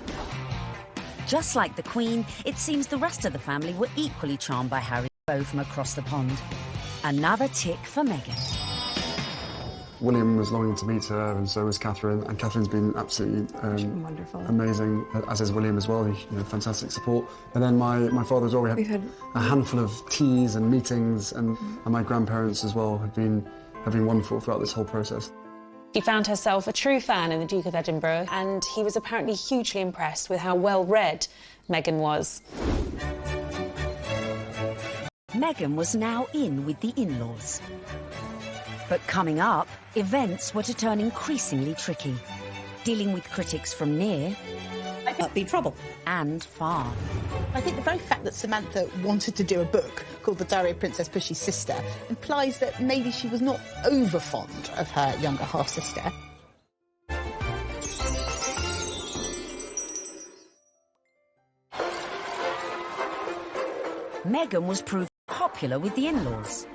Just like the Queen, it seems the rest of the family were equally charmed by Harry's beau from across the pond. Another tick for Meghan. William was longing to meet her, and so was Catherine. And Catherine's been absolutely wonderful, amazing, as is William as well. Fantastic support. And then my father as well. We had a handful of teas and meetings, and my grandparents as well have been wonderful throughout this whole process. She found herself a true fan in the Duke of Edinburgh, and he was apparently hugely impressed with how well-read Meghan was. Meghan was now in with the in-laws. But coming up, events were to turn increasingly tricky, dealing with critics from near be trouble. And far. I think the very fact that Samantha wanted to do a book called The Diary of Princess Pushy's Sister implies that maybe she was not over fond of her younger half-sister. Meghan was proved popular with the in-laws,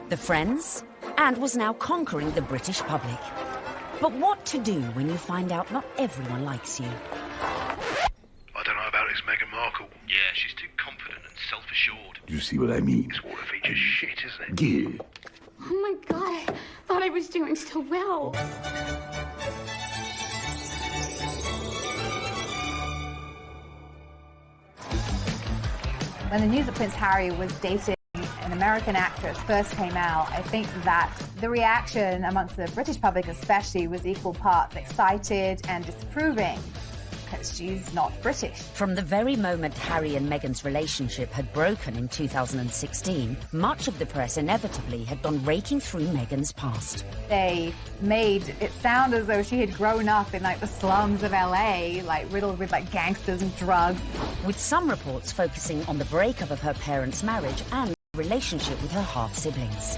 the friends, and was now conquering the British public. But what to do when you find out not everyone likes you? I don't know about this Meghan Markle. Yeah, she's too confident and self-assured. You see what I mean? This water feature's shit, isn't it? Yeah. Oh my God, I thought I was doing so well. When the news that Prince Harry was dating an American actress first came out, I think that the reaction amongst the British public especially was equal parts excited and disapproving, because she's not British. From the very moment Harry and Meghan's relationship had broken in 2016, much of the press inevitably had gone raking through Meghan's past. They made it sound as though she had grown up in the slums of LA, riddled with gangsters and drugs. With some reports focusing on the breakup of her parents' marriage and relationship with her half-siblings.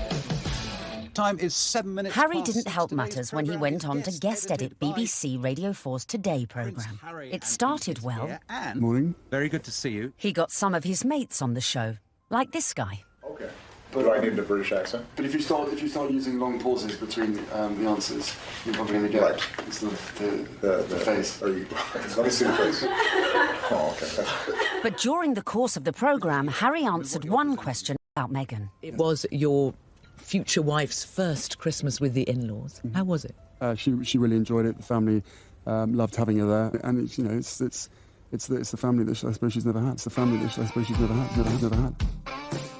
Time is 7 minutes Harry past didn't help matters when he went on to guest edit BBC Radio 4's Today programme. It started well. Morning. Very good to see you. He got some of his mates on the show, like this guy. Okay. But do I need a British accent? But if you start using long pauses between the answers, you're probably going to get it's the face. Let me see the face. Oh, okay. But during the course of the programme, Harry answered one question about Meghan. It was your future wife's first Christmas with the in-laws. How was it? She really enjoyed it. The family loved having her there, and it's the family that I suppose she's never had. It's the family that I suppose she's never had.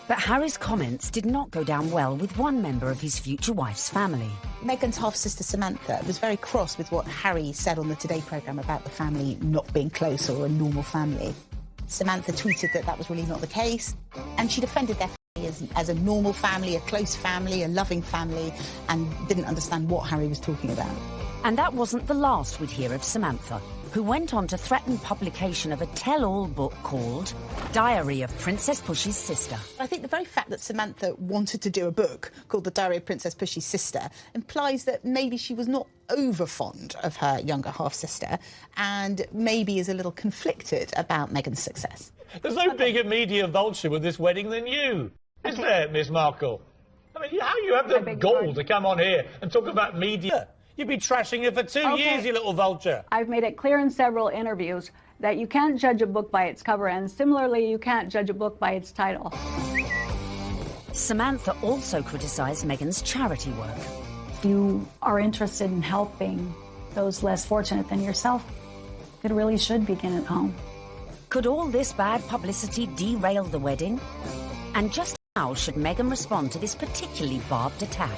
But Harry's comments did not go down well with one member of his future wife's family. Meghan's half-sister Samantha was very cross with what Harry said on the Today programme about the family not being close or a normal family. Samantha tweeted that was really not the case, and she defended their family as a normal family, a close family, a loving family, and didn't understand what Harry was talking about. And that wasn't the last we'd hear of Samantha, who went on to threaten publication of a tell-all book called Diary of Princess Pushy's Sister. I think the very fact that Samantha wanted to do a book called The Diary of Princess Pushy's Sister implies that maybe she was not over fond of her younger half-sister and maybe is a little conflicted about Meghan's success. There's no bigger media vulture with this wedding than you, is there, Miss Markle? I mean, how you have the gall to come on here and talk about media? You've been trashing it for 2 years, you little vulture. I've made it clear in several interviews that you can't judge a book by its cover, and similarly, you can't judge a book by its title. Samantha also criticised Meghan's charity work. If you are interested in helping those less fortunate than yourself, it really should begin at home. Could all this bad publicity derail the wedding? And just how should Meghan respond to this particularly barbed attack?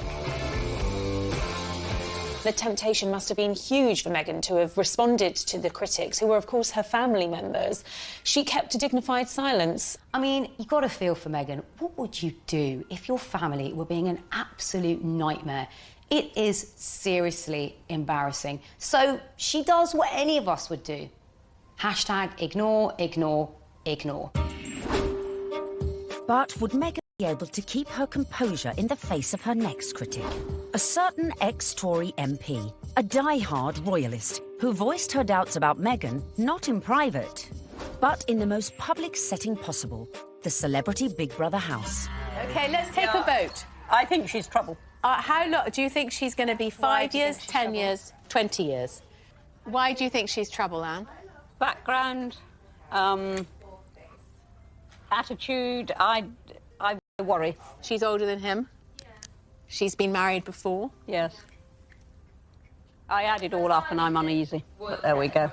The temptation must have been huge for Meghan to have responded to the critics, who were, of course, her family members. She kept a dignified silence. I mean, you've got to feel for Meghan. What would you do if your family were being an absolute nightmare? It is seriously embarrassing. So she does what any of us would do. Hashtag ignore, ignore, ignore. But would Meghan be able to keep her composure in the face of her next critic? A certain ex-Tory MP, a die-hard royalist, who voiced her doubts about Meghan, not in private, but in the most public setting possible, the celebrity Big Brother house. OK, let's take a vote. I think she's trouble. How long do you think she's going to be? 5 years, 10 years, 20 years? Why do you think she's trouble, Anne? Background, Attitude, I worry. She's older than him. She's been married before. Yes. I add it all up and I'm uneasy, but there we go.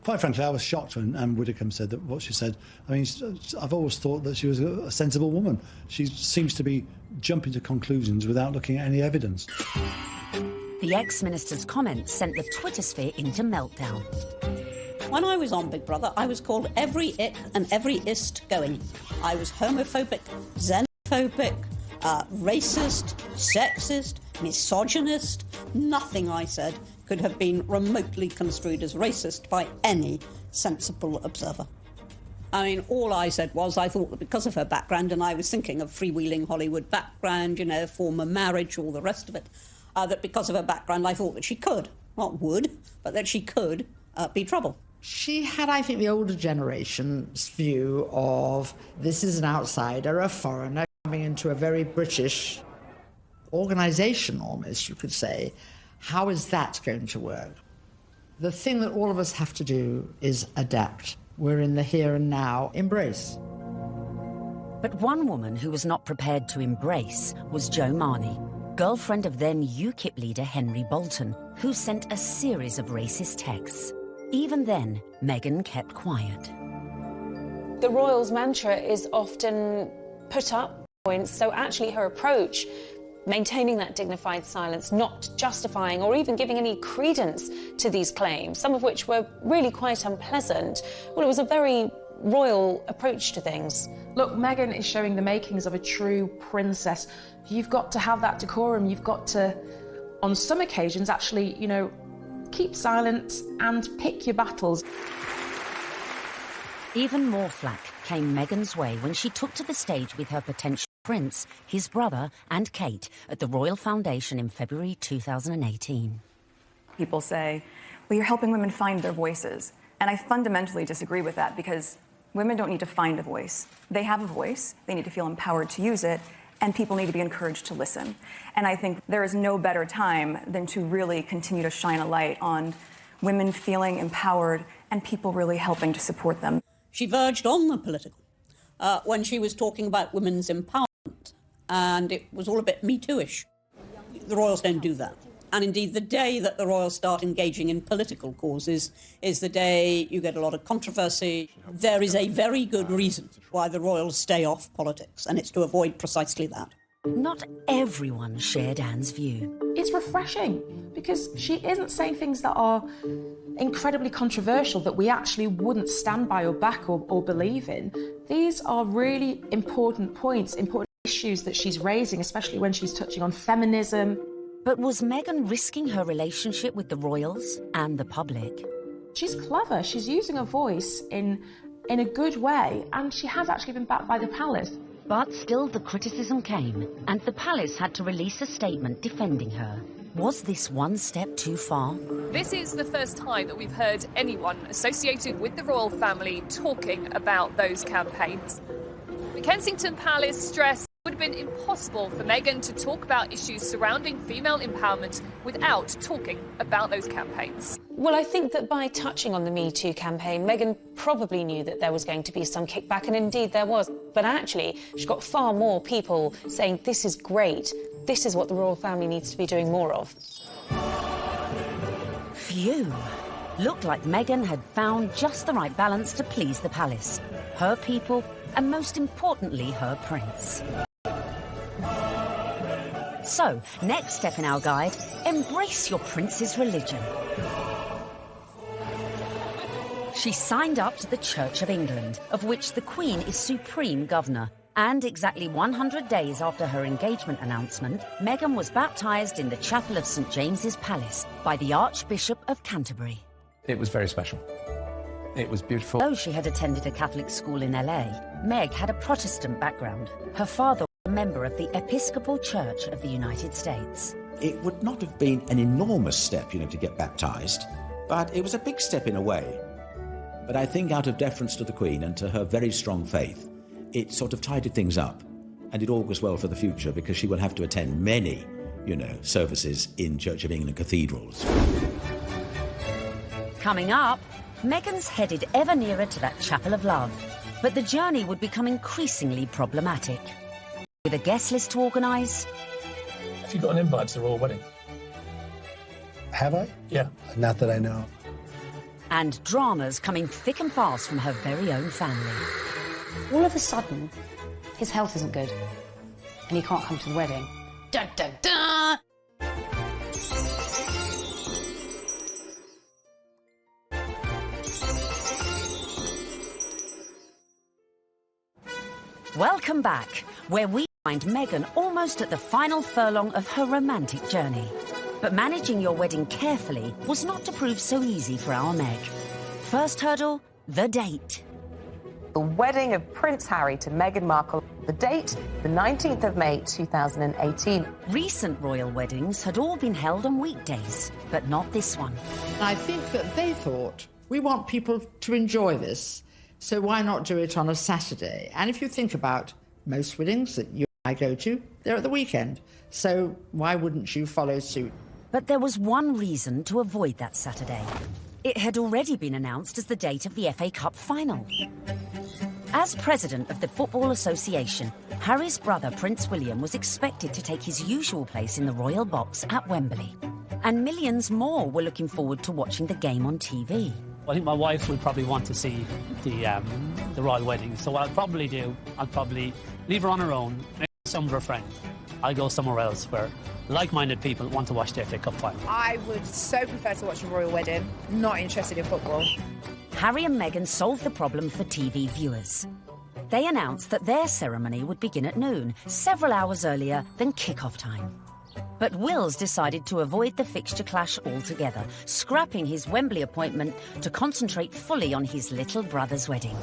Quite frankly, I was shocked when Widdicombe said that what she said. I mean, I've always thought that she was a sensible woman. She seems to be jumping to conclusions without looking at any evidence. The ex-minister's comments sent the Twitter sphere into meltdown. When I was on Big Brother, I was called every ick and every ist going. I was homophobic, xenophobic, racist, sexist, misogynist. Nothing I said could have been remotely construed as racist by any sensible observer. I mean, all I said was I thought that because of her background, and I was thinking of freewheeling Hollywood background, you know, former marriage, all the rest of it, that because of her background, I thought that she could, not would, but that she could be trouble. She had, I think, the older generation's view of this is an outsider, a foreigner, coming into a very British organisation, almost, you could say. How is that going to work? The thing that all of us have to do is adapt. We're in the here and now. Embrace. But one woman who was not prepared to embrace was Jo Marnie, girlfriend of then UKIP leader Henry Bolton, who sent a series of racist texts. Even then, Meghan kept quiet. The royals' mantra is often put up points, so actually her approach, maintaining that dignified silence, not justifying or even giving any credence to these claims, some of which were really quite unpleasant, well, it was a very royal approach to things. Look, Meghan is showing the makings of a true princess. You've got to have that decorum. You've got to, on some occasions, actually, you know, keep silent and pick your battles. Even more flack came Meghan's way when she took to the stage with her potential prince, his brother and Kate at the Royal Foundation in February 2018. People say, well, you're helping women find their voices. And I fundamentally disagree with that because women don't need to find a voice. They have a voice. They need to feel empowered to use it. And people need to be encouraged to listen. And I think there is no better time than to really continue to shine a light on women feeling empowered and people really helping to support them. She verged on the political when she was talking about women's empowerment, and it was all a bit Me Too-ish. The royals don't do that. And indeed, the day that the royals start engaging in political causes is the day you get a lot of controversy. There is a very good reason why the royals stay off politics, and it's to avoid precisely that. Not everyone shared Anne's view. It's refreshing because she isn't saying things that are incredibly controversial that we actually wouldn't stand by or back or believe in. These are really important points, important issues that she's raising, especially when she's touching on feminism. But was Meghan risking her relationship with the royals and the public? She's clever. She's using her voice in a good way, and she has actually been backed by the palace. But still the criticism came, and the palace had to release a statement defending her. Was this one step too far? This is the first time that we've heard anyone associated with the royal family talking about those campaigns. The Kensington Palace stressed it would have been impossible for Meghan to talk about issues surrounding female empowerment without talking about those campaigns. Well, I think that by touching on the Me Too campaign, Meghan probably knew that there was going to be some kickback, and indeed there was. But actually, she got far more people saying, this is great, this is what the royal family needs to be doing more of. Phew. Looked like Meghan had found just the right balance to please the palace, her people, and most importantly, her prince. So, next step in our guide, embrace your prince's religion. She signed up to the Church of England, of which the Queen is supreme governor. And exactly 100 days after her engagement announcement, Meghan was baptised in the chapel of St James's Palace by the Archbishop of Canterbury. It was very special. It was beautiful. Though she had attended a Catholic school in LA, Meg had a Protestant background. Her father was a member of the Episcopal Church of the United States. It would not have been an enormous step, to get baptised, but it was a big step in a way. But I think out of deference to the Queen and to her very strong faith, it sort of tidied things up, and it augurs well for the future because she will have to attend many, services in Church of England cathedrals. Coming up, Meghan's headed ever nearer to that chapel of love, but the journey would become increasingly problematic. With a guest list to organise... Have you got an invite to the royal wedding? Have I? Yeah. Not that I know. And dramas coming thick and fast from her very own family. All of a sudden, his health isn't good, and he can't come to the wedding. Dun, dun, dun! Welcome back, where we find Meghan almost at the final furlong of her romantic journey. But managing your wedding carefully was not to prove so easy for our Meg. First hurdle, the date. The wedding of Prince Harry to Meghan Markle. The date, the 19th of May 2018. Recent royal weddings had all been held on weekdays, but not this one. I think that they thought, we want people to enjoy this, so why not do it on a Saturday? And if you think about most weddings that you and I go to, they're at the weekend. So why wouldn't you follow suit? But there was one reason to avoid that Saturday. It had already been announced as the date of the FA Cup final. As president of the Football Association, Harry's brother Prince William was expected to take his usual place in the royal box at Wembley. And millions more were looking forward to watching the game on TV. I think my wife would probably want to see the royal wedding. So what I'll probably do, I'll probably leave her on her own, maybe some of her friends. I'll go somewhere else where like-minded people want to watch the FA Cup final. I would so prefer to watch a royal wedding, not interested in football. Harry and Meghan solved the problem for TV viewers. They announced that their ceremony would begin at noon, several hours earlier than kick-off time. But Wills decided to avoid the fixture clash altogether, scrapping his Wembley appointment to concentrate fully on his little brother's wedding.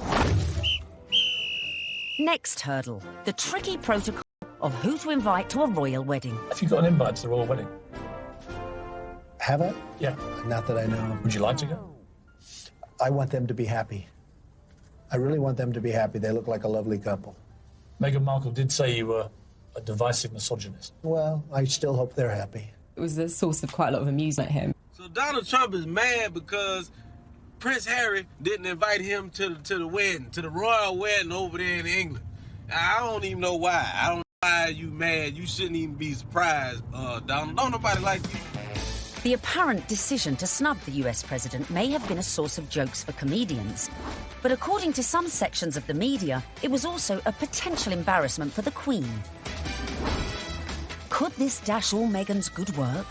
Next hurdle, the tricky protocol of who to invite to a royal wedding. Have you got an invite to the royal wedding? Have I? Yeah. Not that I know. Would you like to go? I want them to be happy. I really want them to be happy. They look like a lovely couple. Meghan Markle did say you were a divisive misogynist. Well, I still hope they're happy. It was a source of quite a lot of amusement, him. So Donald Trump is mad because Prince Harry didn't invite him to the wedding, to the royal wedding over there in England. I don't even know why. I don't know why you mad. You shouldn't even be surprised, Donald. Don't nobody like you. The apparent decision to snub the US president may have been a source of jokes for comedians. But according to some sections of the media, it was also a potential embarrassment for the Queen. Could this dash all Meghan's good work?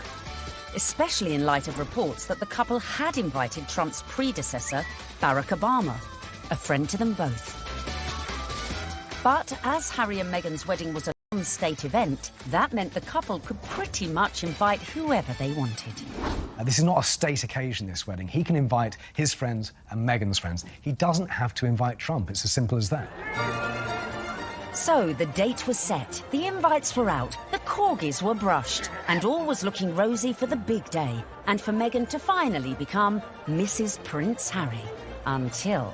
Especially in light of reports that the couple had invited Trump's predecessor, Barack Obama, a friend to them both. But as Harry and Meghan's wedding was a non-state event, that meant the couple could pretty much invite whoever they wanted. This is not a state occasion, this wedding. He can invite his friends and Meghan's friends. He doesn't have to invite Trump. It's as simple as that. So the date was set, the invites were out, the corgis were brushed, and all was looking rosy for the big day, and for Meghan to finally become Mrs. Prince Harry. Until...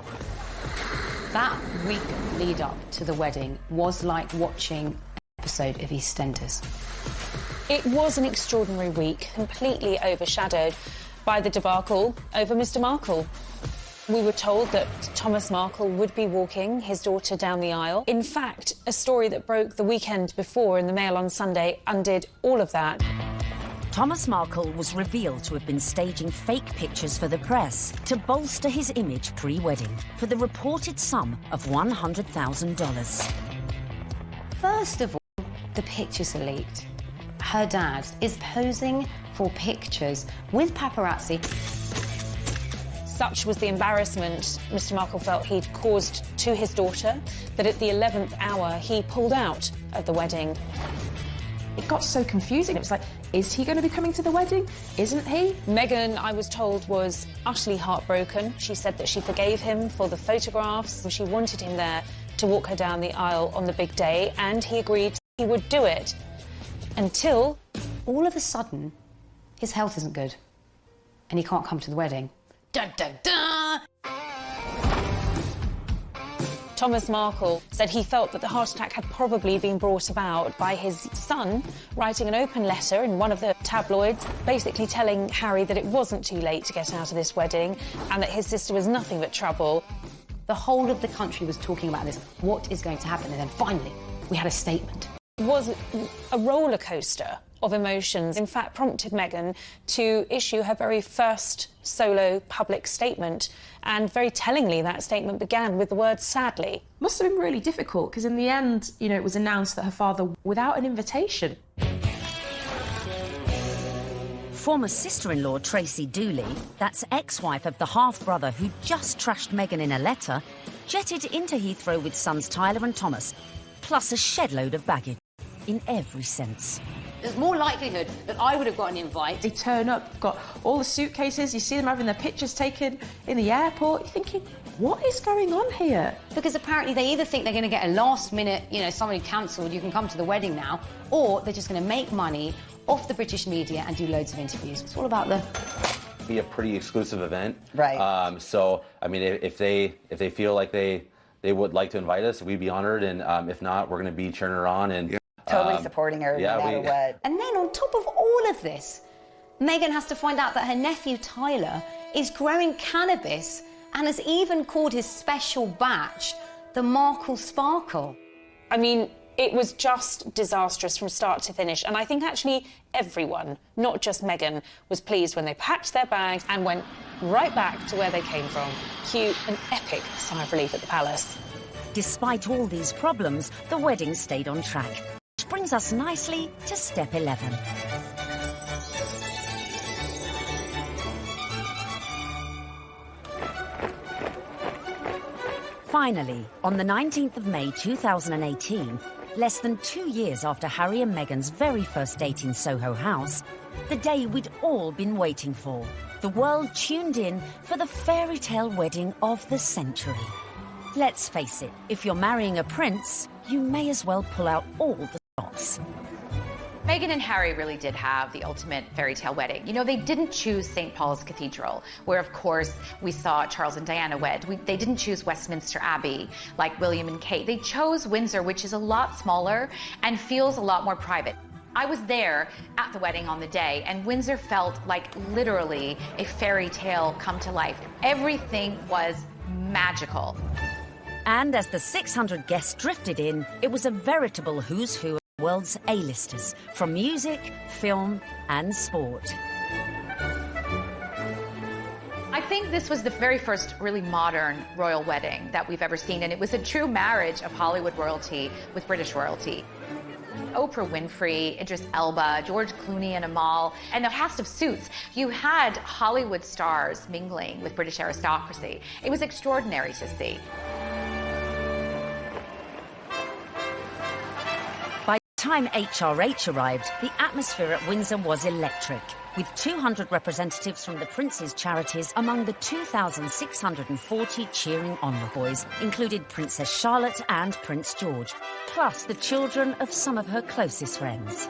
That week lead up to the wedding was like watching an episode of EastEnders. It was an extraordinary week, completely overshadowed by the debacle over Mr. Markle. We were told that Thomas Markle would be walking his daughter down the aisle. In fact, a story that broke the weekend before in the Mail on Sunday undid all of that. Thomas Markle was revealed to have been staging fake pictures for the press to bolster his image pre-wedding for the reported sum of $100,000. First of all, the pictures are leaked. Her dad is posing for pictures with paparazzi. Such was the embarrassment Mr. Markle felt he'd caused to his daughter that at the 11th hour he pulled out of the wedding. It got so confusing. It was like, is he going to be coming to the wedding? Isn't he? Meghan, I was told, was utterly heartbroken. She said that she forgave him for the photographs. She wanted him there to walk her down the aisle on the big day, and he agreed he would do it. Until... all of a sudden, his health isn't good, and he can't come to the wedding. Dun, dun, dun! Thomas Markle said he felt that the heart attack had probably been brought about by his son writing an open letter in one of the tabloids, basically telling Harry that it wasn't too late to get out of this wedding and that his sister was nothing but trouble. The whole of the country was talking about this. What is going to happen? And then finally, we had a statement. It was a roller coaster of emotions, in fact prompted Meghan to issue her very first solo public statement, and very tellingly that statement began with the word sadly. Must have been really difficult because in the end, you know, it was announced that her father, without an invitation. Former sister-in-law Tracy Dooley, that's ex-wife of the half-brother who just trashed Meghan in a letter, jetted into Heathrow with sons Tyler and Thomas, plus a shed-load of baggage, in every sense. There's more likelihood that I would have got an invite. They turn up, got all the suitcases, you see them having their pictures taken in the airport, you're thinking, what is going on here? Because apparently they either think they're going to get a last-minute, you know, somebody cancelled, you can come to the wedding now, or they're just going to make money off the British media and do loads of interviews. It's all about the... Be a pretty exclusive event. Right. So, I mean, if they feel like they would like to invite us, we'd be honored, and if not, we're going to be cheering her on and... Totally supporting her no matter what. And then on top of all of this, Meghan has to find out that her nephew Tyler is growing cannabis and has even called his special batch the Markle Sparkle. I mean, it was just disastrous from start to finish, and I think actually everyone, not just Meghan, was pleased when they packed their bags and went right back to where they came from. Cue an epic sigh of relief at the palace. Despite all these problems, the wedding stayed on track. Which brings us nicely to step 11. Finally, on the 19th of May 2018, less than 2 years after Harry and Meghan's very first date in Soho House, the day we'd all been waiting for. The world tuned in for the fairy tale wedding of the century. Let's face it, if you're marrying a prince, you may as well pull out all the stops. Meghan and Harry really did have the ultimate fairy tale wedding. You know, they didn't choose St. Paul's Cathedral, where, of course, we saw Charles and Diana wed. They didn't choose Westminster Abbey, like William and Kate. They chose Windsor, which is a lot smaller and feels a lot more private. I was there at the wedding on the day, and Windsor felt like literally a fairy tale come to life. Everything was magical. And as the 600 guests drifted in, it was a veritable who's who of the world's A-listers, from music, film, and sport. I think this was the very first really modern royal wedding that we've ever seen, and it was a true marriage of Hollywood royalty with British royalty. Oprah Winfrey, Idris Elba, George Clooney and Amal, and a cast of Suits. You had Hollywood stars mingling with British aristocracy. It was extraordinary to see. By the time HRH arrived, the atmosphere at Windsor was electric, with 200 representatives from the Prince's charities among the 2,640 cheering envoys, included Princess Charlotte and Prince George, plus the children of some of her closest friends.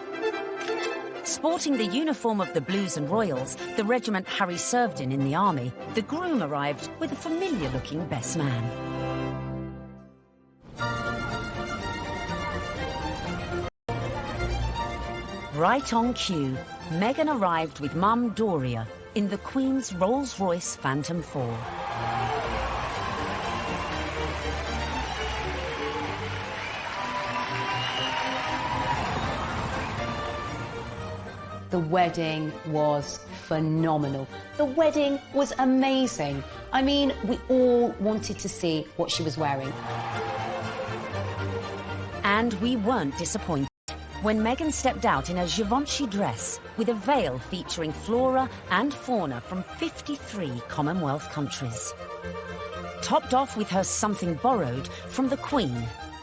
Sporting the uniform of the Blues and Royals, the regiment Harry served in the army, the groom arrived with a familiar-looking best man. Right on cue, Meghan arrived with Mum Doria in the Queen's Rolls-Royce Phantom 4. The wedding was phenomenal. The wedding was amazing. I mean, we all wanted to see what she was wearing. And we weren't disappointed when Meghan stepped out in a Givenchy dress with a veil featuring flora and fauna from 53 Commonwealth countries. Topped off with her something borrowed from the Queen,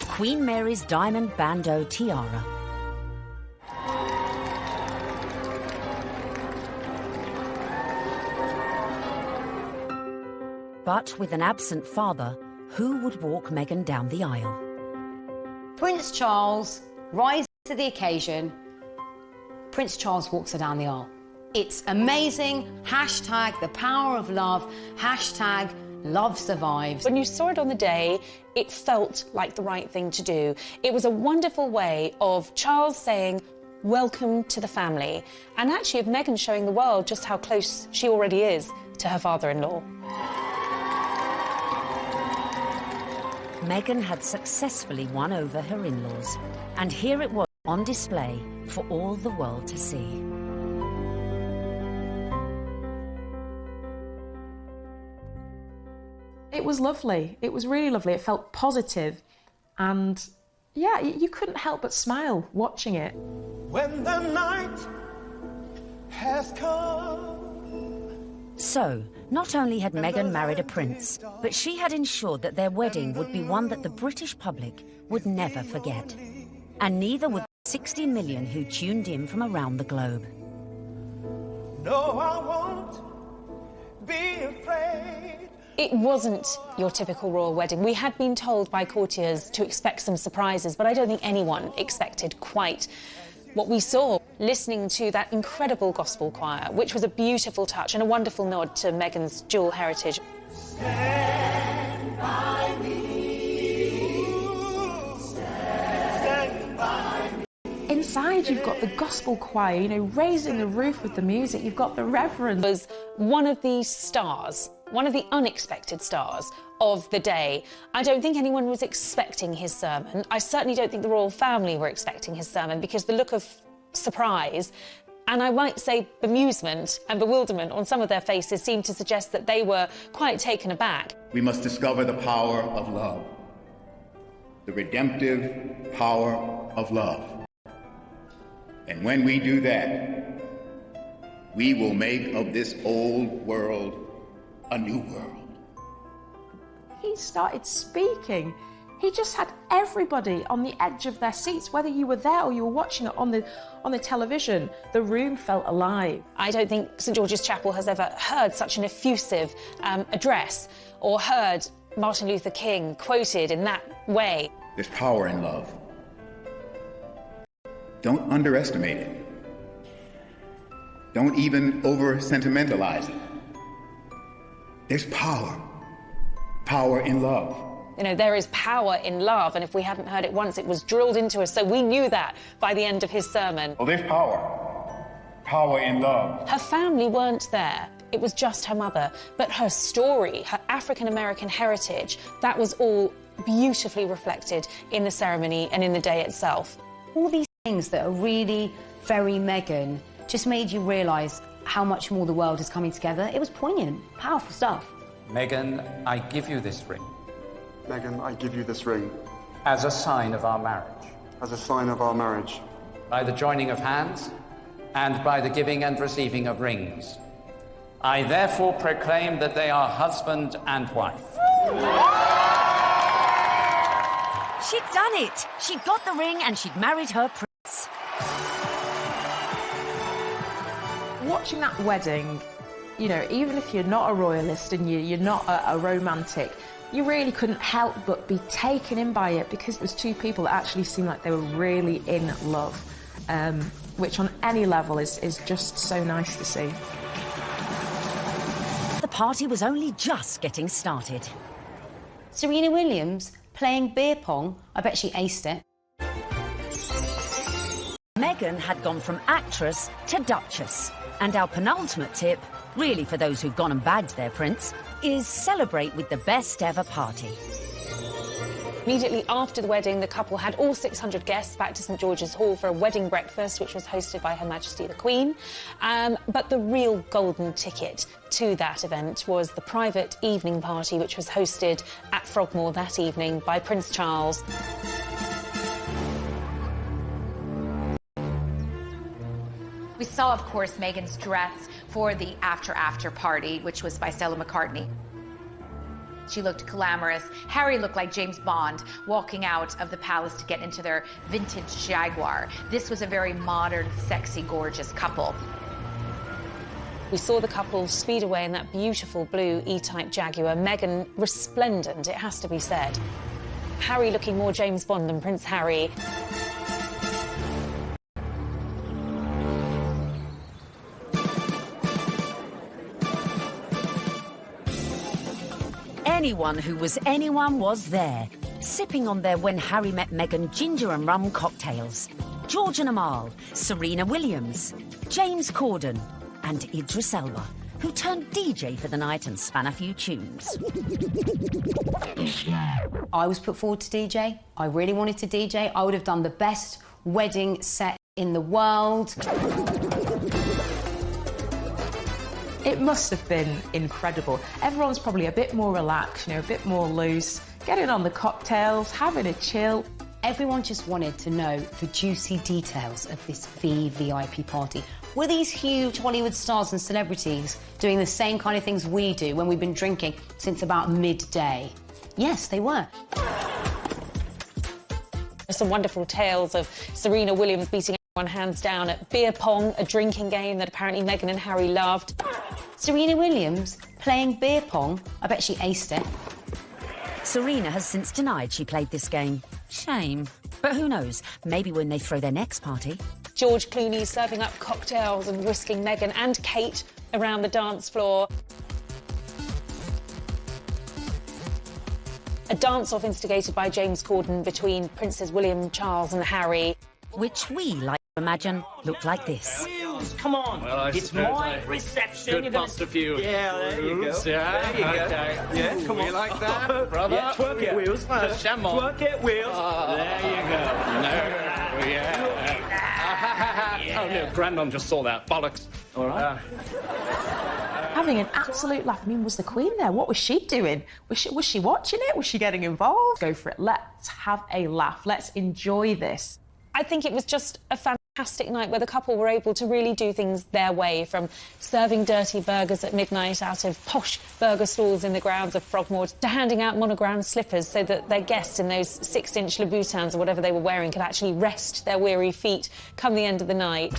Queen Mary's diamond bandeau tiara. But with an absent father, who would walk Meghan down the aisle? Prince Charles rises to the occasion. Prince Charles walks her down the aisle. It's amazing. Hashtag the power of love. Hashtag Love survives. When you saw it on the day, it felt like the right thing to do. It was a wonderful way of Charles saying, welcome to the family, and actually of Meghan showing the world just how close she already is to her father-in-law. Meghan had successfully won over her in-laws, and here it was on display for all the world to see. It was lovely. It was really lovely. It felt positive, and yeah, you couldn't help but smile watching it. When the night has come. So, not only had Meghan married a prince, but she had ensured that their wedding would be one that the British public would never forget. And neither would the 60 million who tuned in from around the globe. No, I won't be afraid. It wasn't your typical royal wedding. We had been told by courtiers to expect some surprises, but I don't think anyone expected quite what we saw. Listening to that incredible gospel choir, which was a beautiful touch and a wonderful nod to Meghan's dual heritage. Stand by me. Stand by me. Inside, you've got the gospel choir, you know, raising the roof with the music. You've got the reverend. Was one of the stars, one of the unexpected stars of the day. I don't think anyone was expecting his sermon. I certainly don't think the royal family were expecting his sermon, because the look of surprise, and I might say bemusement and bewilderment on some of their faces seemed to suggest that they were quite taken aback. We must discover the power of love, the redemptive power of love. And when we do that, we will make of this old world a new world. He started speaking. He just had everybody on the edge of their seats, whether you were there or you were watching it on the television. The room felt alive. I don't think St George's Chapel has ever heard such an effusive address, or heard Martin Luther King quoted in that way. There's power in love. Don't underestimate it. Don't even over-sentimentalize it. There's power in love. You know, there is power in love, and if we hadn't heard it once, it was drilled into us, so we knew that by the end of his sermon. Well, there's power in love. Her family weren't there. It was just her mother. But her story, her African-American heritage, that was all beautifully reflected in the ceremony and in the day itself. All these things that are really very Meghan just made you realise how much more the world is coming together. It was poignant, powerful stuff. Meghan, I give you this ring. Meghan, I give you this ring. As a sign of our marriage. As a sign of our marriage. By the joining of hands and by the giving and receiving of rings. I therefore proclaim that they are husband and wife. She'd done it. She'd got the ring and she'd married her prince. Watching that wedding, you know, even if you're not a royalist and you're not a romantic, you really couldn't help but be taken in by it, because it was two people that actually seemed like they were really in love, which on any level is just so nice to see. The party was only just getting started. Serena Williams playing beer pong, I bet she aced it. Meghan had gone from actress to duchess. And our penultimate tip, really for those who've gone and bagged their prince, is celebrate with the best ever party. Immediately after the wedding, the couple had all 600 guests back to St George's Hall for a wedding breakfast, which was hosted by Her Majesty the Queen. But the real golden ticket to that event was the private evening party, which was hosted at Frogmore that evening by Prince Charles. We saw, of course, Meghan's dress for the after party, which was by Stella McCartney. She looked glamorous. Harry looked like James Bond walking out of the palace to get into their vintage Jaguar. This was a very modern, sexy, gorgeous couple. We saw the couple speed away in that beautiful blue E-Type Jaguar. Meghan resplendent, it has to be said. Harry looking more James Bond than Prince Harry. Anyone who was anyone was there, sipping on their When Harry Met Meghan ginger and rum cocktails. George and Amal, Serena Williams, James Corden and Idris Elba, who turned DJ for the night and span a few tunes. I was put forward to DJ. I really wanted to DJ. I would have done the best wedding set in the world. It must have been incredible. Everyone's probably a bit more relaxed, you know, a bit more loose, getting on the cocktails, having a chill. Everyone just wanted to know the juicy details of this VVIP party. Were these huge Hollywood stars and celebrities doing the same kind of things we do when we've been drinking since about midday? Yes, they were. Some wonderful tales of Serena Williams beating everyone hands down at beer pong, a drinking game that apparently Meghan and Harry loved. Serena Williams playing beer pong? I bet she aced it. Serena has since denied she played this game. Shame. But who knows? Maybe when they throw their next party. George Clooney serving up cocktails and whisking Meghan and Kate around the dance floor. A dance-off instigated by James Corden between Princes William, Charles and Harry. Which we like to imagine looked like this. Come on, well, it's my reception. Good bust a few. Yeah, there you go. Yeah, there you go. Okay. Yeah, come on. You like that, brother? Yeah, twerk it, Wheels. Twerk it, Wheels. There you go. No, yeah. Oh, no, Grandon just saw that. Bollocks. All right. Having an absolute laugh. I mean, was the Queen there? What was she doing? Was she watching it? Was she getting involved? Go for it. Let's have a laugh. Let's enjoy this. I think it was just a fantastic night where the couple were able to really do things their way, from serving dirty burgers at midnight out of posh burger stalls in the grounds of Frogmore to handing out monogrammed slippers so that their guests in those 6-inch Louboutins or whatever they were wearing could actually rest their weary feet come the end of the night.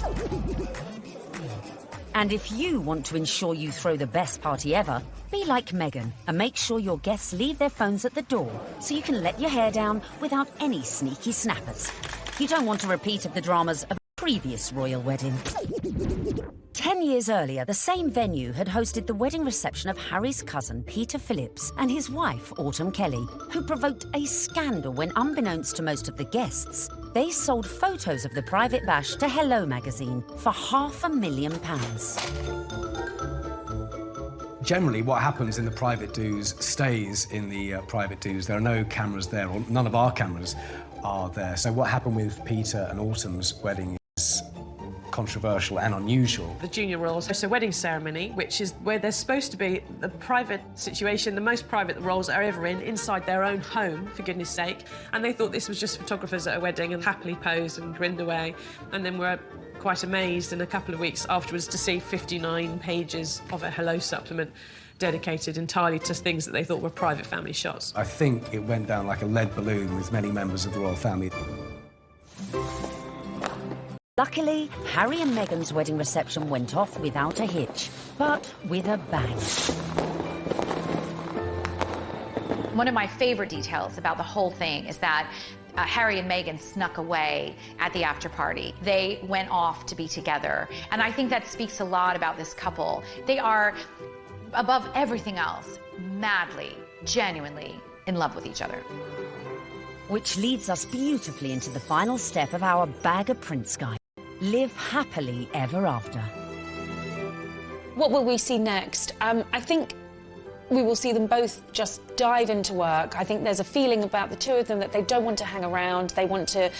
And if you want to ensure you throw the best party ever, be like Meghan and make sure your guests leave their phones at the door so you can let your hair down without any sneaky snappers. You don't want a repeat of the dramas of a previous royal wedding. 10 years earlier, the same venue had hosted the wedding reception of Harry's cousin, Peter Phillips, and his wife, Autumn Kelly, who provoked a scandal when, unbeknownst to most of the guests, they sold photos of the private bash to Hello magazine for £500,000. Generally, what happens in the private do's stays in the private do's. There are no cameras there, or none of our cameras are there. So what happened with Peter and Autumn's wedding is controversial and unusual. The junior royals host a wedding ceremony, which is where there's supposed to be the private situation, the most private the royals are ever in, inside their own home, for goodness sake. And they thought this was just photographers at a wedding and happily posed and grinned away. And then were quite amazed in a couple of weeks afterwards to see 59 pages of a Hello supplement dedicated entirely to things that they thought were private family shots. I think it went down like a lead balloon with many members of the royal family. Luckily, Harry and Meghan's wedding reception went off without a hitch, but with a bang. One of my favorite details about the whole thing is that Harry and Meghan snuck away at the after party. They went off to be together. And I think that speaks a lot about this couple. They are, above everything else, madly, genuinely in love with each other. Which leads us beautifully into the final step of our Bag of Prince guide. Live happily ever after. What will we see next? I think we will see them both just dive into work. I think there's a feeling about the two of them that they don't want to hang around. They want to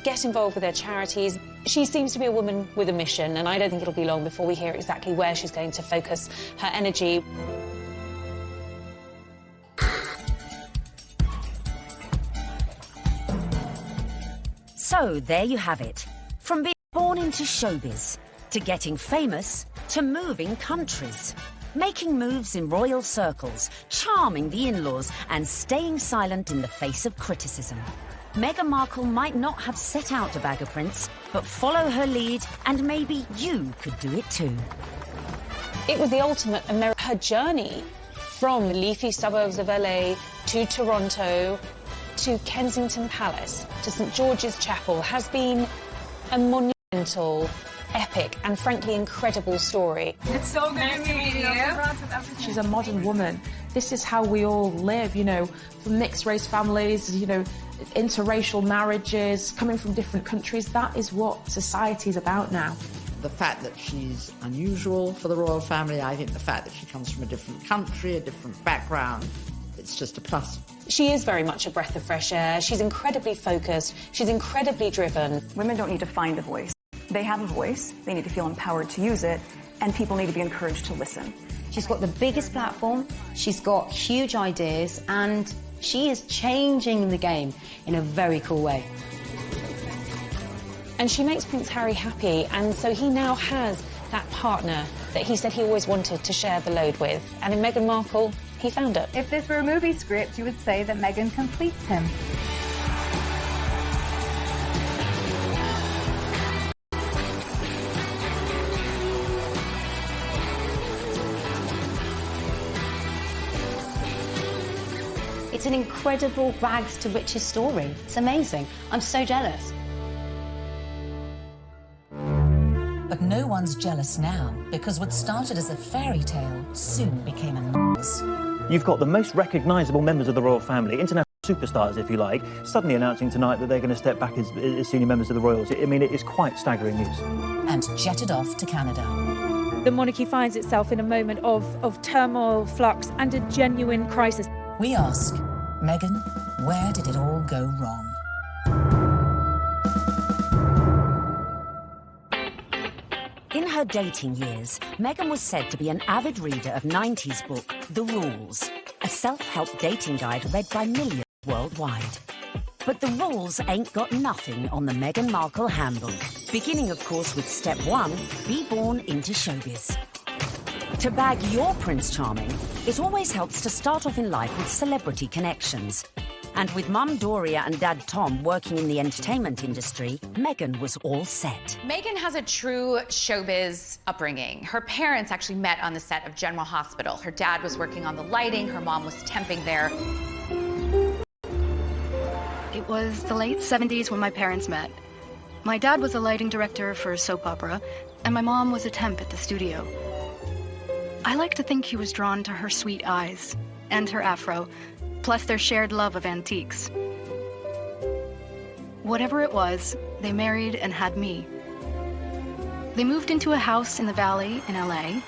get involved with their charities. She seems to be a woman with a mission, and I don't think it'll be long before we hear exactly where she's going to focus her energy. So there you have it. From being born into showbiz, to getting famous, to moving countries. Making moves in royal circles, charming the in-laws, and staying silent in the face of criticism. Meghan Markle might not have set out to bag a prince, but follow her lead, and maybe you could do it too. It was the ultimate her journey from the leafy suburbs of LA to Toronto to Kensington Palace to St George's Chapel has been a monumental, epic and frankly incredible story. It's so nice to meet you. She's a modern woman This is how we all live, you know, from mixed-race families, you know, interracial marriages, coming from different countries. That is what society is about now. The fact that she's unusual for the royal family, I think the fact that she comes from a different country, a different background, it's just a plus. She is very much a breath of fresh air. She's incredibly focused. She's incredibly driven. Women don't need to find a voice. They have a voice. They need to feel empowered to use it, and people need to be encouraged to listen. She's got the biggest platform, she's got huge ideas, and she is changing the game in a very cool way. And she makes Prince Harry happy, and so he now has that partner that he said he always wanted to share the load with. And in Meghan Markle, he found it. If this were a movie script, you would say that Meghan completes him. It's an incredible rags to riches story. It's amazing. I'm so jealous. But no one's jealous now, because what started as a fairy tale soon became a noise. You've got the most recognisable members of the royal family, international superstars, if you like, suddenly announcing tonight that they're going to step back as senior members of the royals. I mean, it is quite staggering news. And jetted off to Canada. The monarchy finds itself in a moment of turmoil, flux, and a genuine crisis. We ask, Meghan, where did it all go wrong? In her dating years, Meghan was said to be an avid reader of 90s book, The Rules, a self-help dating guide read by millions worldwide. But the rules ain't got nothing on the Meghan Markle handbook. Beginning, of course, with step 1, be born into showbiz. To bag your Prince Charming, it always helps to start off in life with celebrity connections. And with Mum Doria and Dad Tom working in the entertainment industry, Meghan was all set. Meghan has a true showbiz upbringing. Her parents actually met on the set of General Hospital. Her dad was working on the lighting, her mom was temping there. It was the late 70s when my parents met. My dad was a lighting director for a soap opera, and my mom was a temp at the studio. I like to think he was drawn to her sweet eyes and her afro, plus their shared love of antiques. Whatever it was, they married and had me. They moved into a house in the Valley in LA,